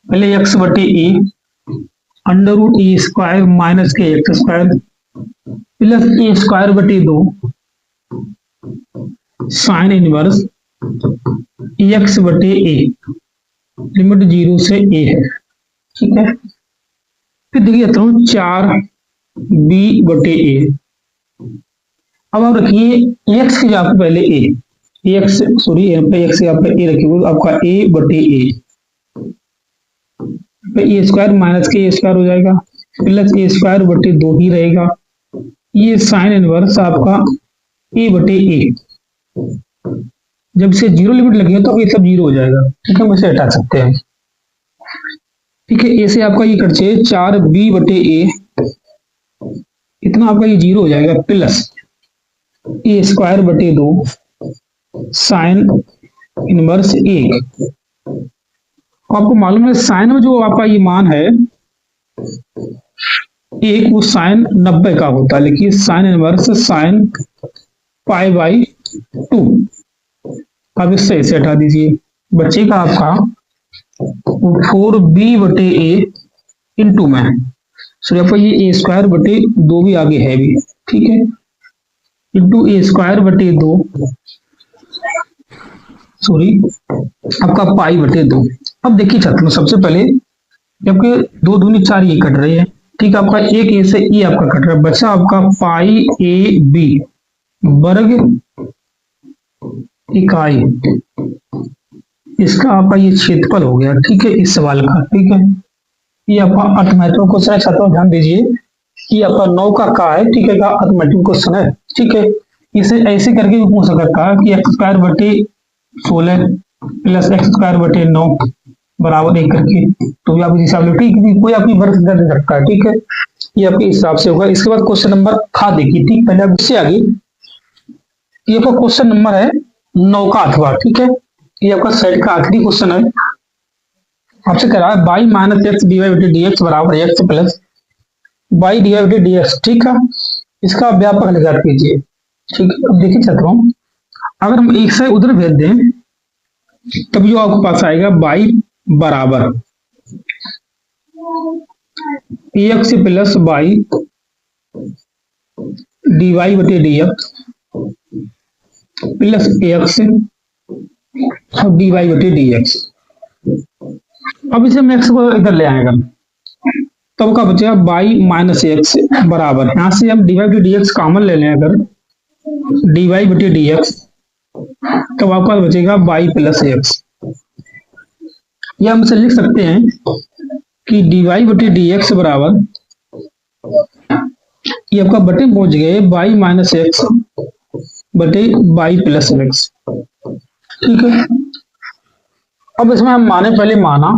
पहले x बटे A under root A square minus k X square plus A square बटे 2 साइन इनवर्स एक्स बटे ए, लिमिट 0 से a है, ठीक है। फिर देखिए 4b बटे ए, अब आप रखिए x की जगह पहले a, x सॉरी यहाँ पे x यहाँ पे a रखिए, आपका a बटे ए, ए स्क्वायर माइनस के ए स्क्वायर हो जाएगा प्लस ए स्क्वायर बटे 2 ही रहेगा, ये साइन इनवर्स आपका ए बटे ए, जब से 0 लिमिट लगी है तो ये सब 0 हो जाएगा, ठीक है, हम इसे हटा सकते हैं, ठीक है। ए से आपका ये कट चाहिए 4b बटे ए, इतना आपका ये 0 हो जाएगा प्लस ए स्क्वायर बटे 2 साइन इनवर्स 1। आपको मालूम है साइन में जो आपका ये मान है एक, वो साइन 90 का होता है, लेकिन sine inverse sine pi by 2, अब इससे इसे हटा दीजिए, बचेगा आपका 4b बटे ए इंटू में सॉरी आपका ये ए स्क्वायर बटे 2 भी आगे है भी, ठीक है, इंटू ए स्क्वायर बटे 2 सॉरी आपका पाई बटे 2। अब देखिए छात्रों सबसे पहले आपके 2 दूनी 4 ये कट रहे हैं, ठीक है, आपका एक ए से ई आपका कट रहा है, बचा आपका पाई ए बी वर्ग इकाई, इसका आपका ये क्षेत्रफल हो गया, ठीक है, इस सवाल का, ठीक है। ये आपका अर्थमैटिक क्वेश्चन है छात्रों, ध्यान दीजिए कि आपका 9 का है, ठीक है, अर्थमैटिक क्वेश्चन है, ठीक है। इसे ऐसे करके भी पूछ सकता है कि एक्स स्क्वायर बटे 16 प्लस एक्स स्क्वायर बटे 9 बराबर 1 करके, तो भी आप इस हिसाब से, ठीक है, कोई आपकी वर्ग दे सकता है, ठीक है, ये आपके हिसाब से होगा। इसके बाद क्वेश्चन नंबर खा देखिए, ठीक, पहले आप इससे आगे ये आपका क्वेश्चन नंबर है 9 का अथवा, ठीक है, ये आपका सेट का आखिरी क्वेश्चन है, आपसे कह रहा है Y minus X D Y बटे डी एक्स बराबर X plus Y D Y बटे डी एक्स, ठीक है, इसका व्यापक निकाल कीजिए, ठीक है। अब देखिए छात्रों अगर हम एक से उधर भेज दें तब जो आपके पास आएगा बाई बराबर X plus Y D Y बटे D X plus X D Y बटे डी एक्स। अब इसे हम एक्स को इधर ले आएगा तब का बचेगा बाई माइनस एक्स बराबर, यहां से हम डी वाई बटे डी एक्स कॉमन ले लें, अगर डी वाई बटे डी एक्स तब आपका बचेगा बाई प्लस एक्स, या हम इसे लिख सकते हैं कि डी वाई बटे डी एक्स बराबर, ये आपका बटे पहुंच गए बाई माइनस एक्स बटे बाई प्लस एक्स। ठीक है, अब इसमें हम माने, पहले माना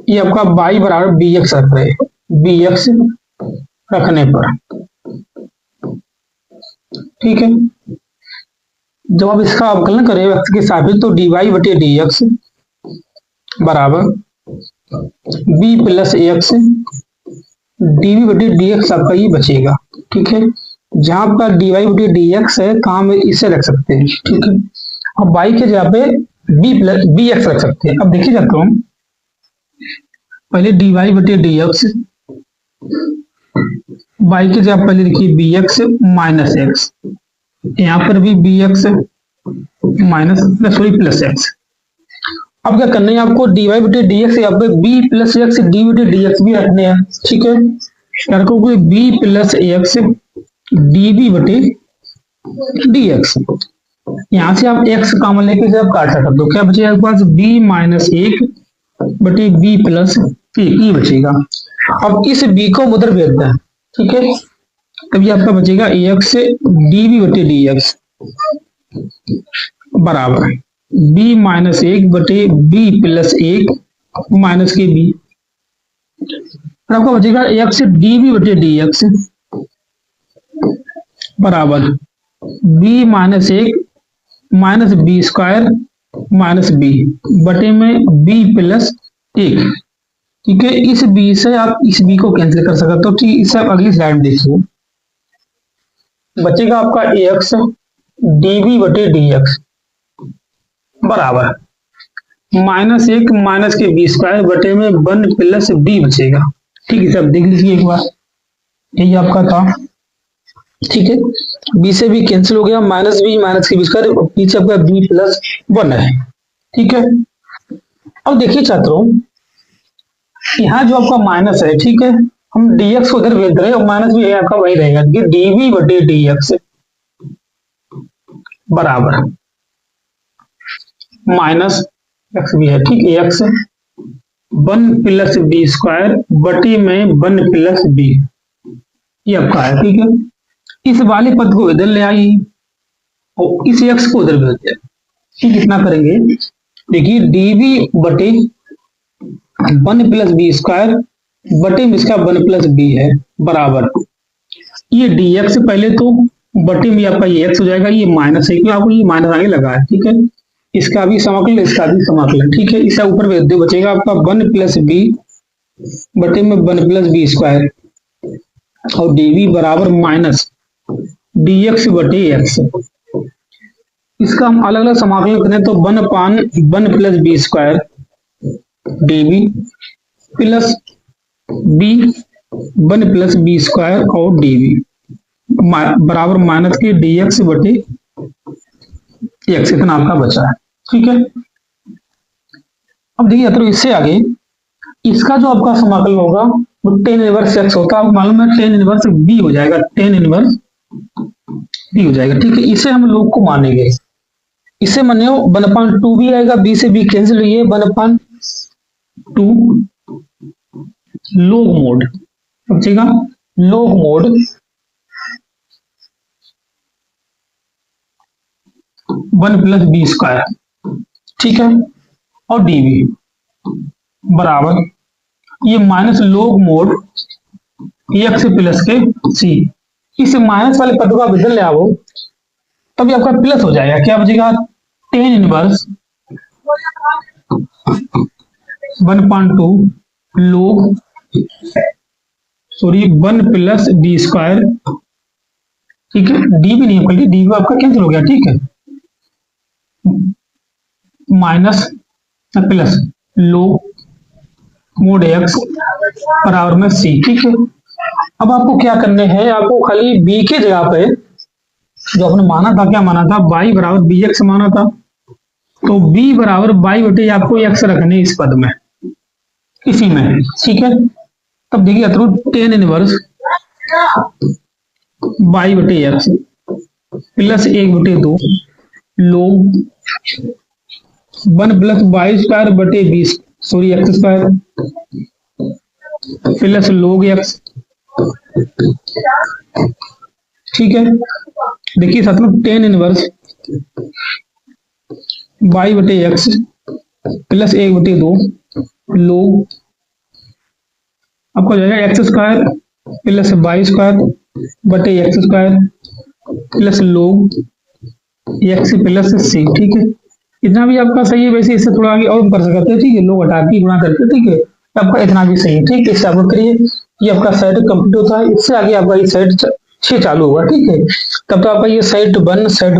ये आपका बाई बराबर बी एक्स रख रहे, बी एक्स रखने पर, ठीक है, जब आप इसका अवकलन करें एक्स के सापेक्ष तो डी वाई बटे डी एक्स बराबर बी प्लस एक्स डीवी बटे डी एक्स आपका ये बचेगा। ठीक है, जहां आपका डी वाई बटे डी एक्स है कहाँ में इसे रख सकते हैं। ठीक है, अब बाई के जगह पे बी प्लस बी एक्स रख सकते हैं। अब देखिए जाता हूँ, पहले डी वाई बटे डी एक्स, बाई की जगह पहले लिखिए बी एक्स माइनस एक्स, यहाँ पर भी B X minus sorry plus X. अब क्या करना है आपको, डी वाई बटे डी एक्स, यहाँ पे बी प्लस एक्स डी बटे डी एक्स भी रखने हैं। ठीक है, क्या रखोगे, B plus X D B बटे डी एक्स, यहाँ से आप एक्स कॉमन लेके से आप काट सकते हो, क्या बचेगा आपके पास, बी माइनस एक बटे बी प्लस एक, ये बचेगा। अब इस बी को उधर भेज दें, ठीक है, तब ये आपका बचेगा एक्स डी बी बटे डी एक्स बराबर बी माइनस एक बटे बी प्लस एक माइनस के बी, आपका बचेगा एक्स डी बी बटे डी एक्स बराबर बी माइनस एक minus B square minus B बटे में बी प्लस एक। ठीक है, इस बी से आप इस बी को कैंसिल कर सकते हो। तो ठीक, इसे आप अगली स्लाइड में देखिए, बचेगा आपका एक्स डी बी बटे डी एक्स बराबर माइनस एक माइनस के बी स्क्वायर बटे में वन प्लस बी बचेगा। ठीक है, सब देख लीजिए एक बार, यही आपका था। ठीक है, बी से बी कैंसिल हो गया, माइनस के बी स्क्वायर, पीछे आपका बी प्लस वन है। ठीक है, अब देखिए छात्रों, यहाँ जो आपका माइनस है, ठीक है, हम dx को उधर भेज रहे हैं और माइनस भी आपका वही रहेगा, dv बटे dx बराबर माइनस एक्स भी है। ठीक है, X one plus B square बटे में वन प्लस बी, ये आपका है। ठीक है, इस वाले पद को इधर ले आई और इस एक्स को उधर भेज दिया। ठीक, इतना करेंगे, देखिए dv बटे वन प्लस बी स्क्वायर बटे में इसका वन प्लस बी है बराबर ये dx पहले तो बटे में आपका ये x हो जाएगा, ये माइनस है क्योंकि आपको ये माइनस आगे लगा है। ठीक है, इसका भी समाकलन इसका भी समाकलन। ठीक है, इसका ऊपर भेज दो, बचेगा आपका वन प्लस बी बटे में वन प्लस बी स्क्वायर और dv बराबर माइनस dx बटे x। इसका हम अलग अलग समाकलन करें तो one upon one plus B square dv plus B one plus B square और dv बराबर माइनस के dx बटे x, इतना आपका बचा है। ठीक है, अब देखिए तो इससे आगे इसका जो आपका समाकलन होगा वो टेन इनवर्स x होता है, मालूम है टेन इनवर्स b हो जाएगा, टेन इनवर्स b हो जाएगा। ठीक है, इसे हम लोग को मानेंगे, इसे माने वन अपान टू भी आएगा, b से b कैंसिल हुई है, one upon two log mod बचेगा, log mod one plus B square. ठीक है, और dv बराबर ये माइनस लोग मोड एक्स प्लस के सी, इस माइनस वाले पद का बदल ले आओ तभी आपका प्लस हो जाएगा, क्या बचेगा, tan inverse one point two लोग sorry one plus B square. ठीक है, डी भी नहीं है, डी भी आपका कैंसिल हो गया। ठीक है, माइनस प्लस लोग मोड एक्स बराबर में सी। ठीक है, अब आपको क्या करने हैं, आपको खाली बी के जगह पे जो आपने माना था, क्या माना था, बाई बराबर बी एक्स माना था, तो बी बराबर बाई बटे आपको एक्स रखने इस पद में, इसी में। ठीक है, तब देखिए थ्रू टेन इनवर्स बाई बटे एक्स प्लस एक बटे दो log one plus Y square बटे B sorry X square plus log X ठीक है, देखिए साथ में टेन इनवर्स वाई बटे एक्स प्लस 1/2 लोग आपको हो जाएगा X square plus Y square बटे X square plus log X plus C. ठीक है, इतना भी आपका सही है। वैसे इससे थोड़ा आगे और हम कर सकते हैं, ठीक है, लोग हटा के गुणा करके, ठीक है, आपका इतना भी सही है। ठीक है, इससे आपको करिए, ये आपका सेट कंप्लीट होता है। इससे आगे आपका ये सेट 6 चालू होगा। ठीक है, तब तो आपका ये सेट 1 सेट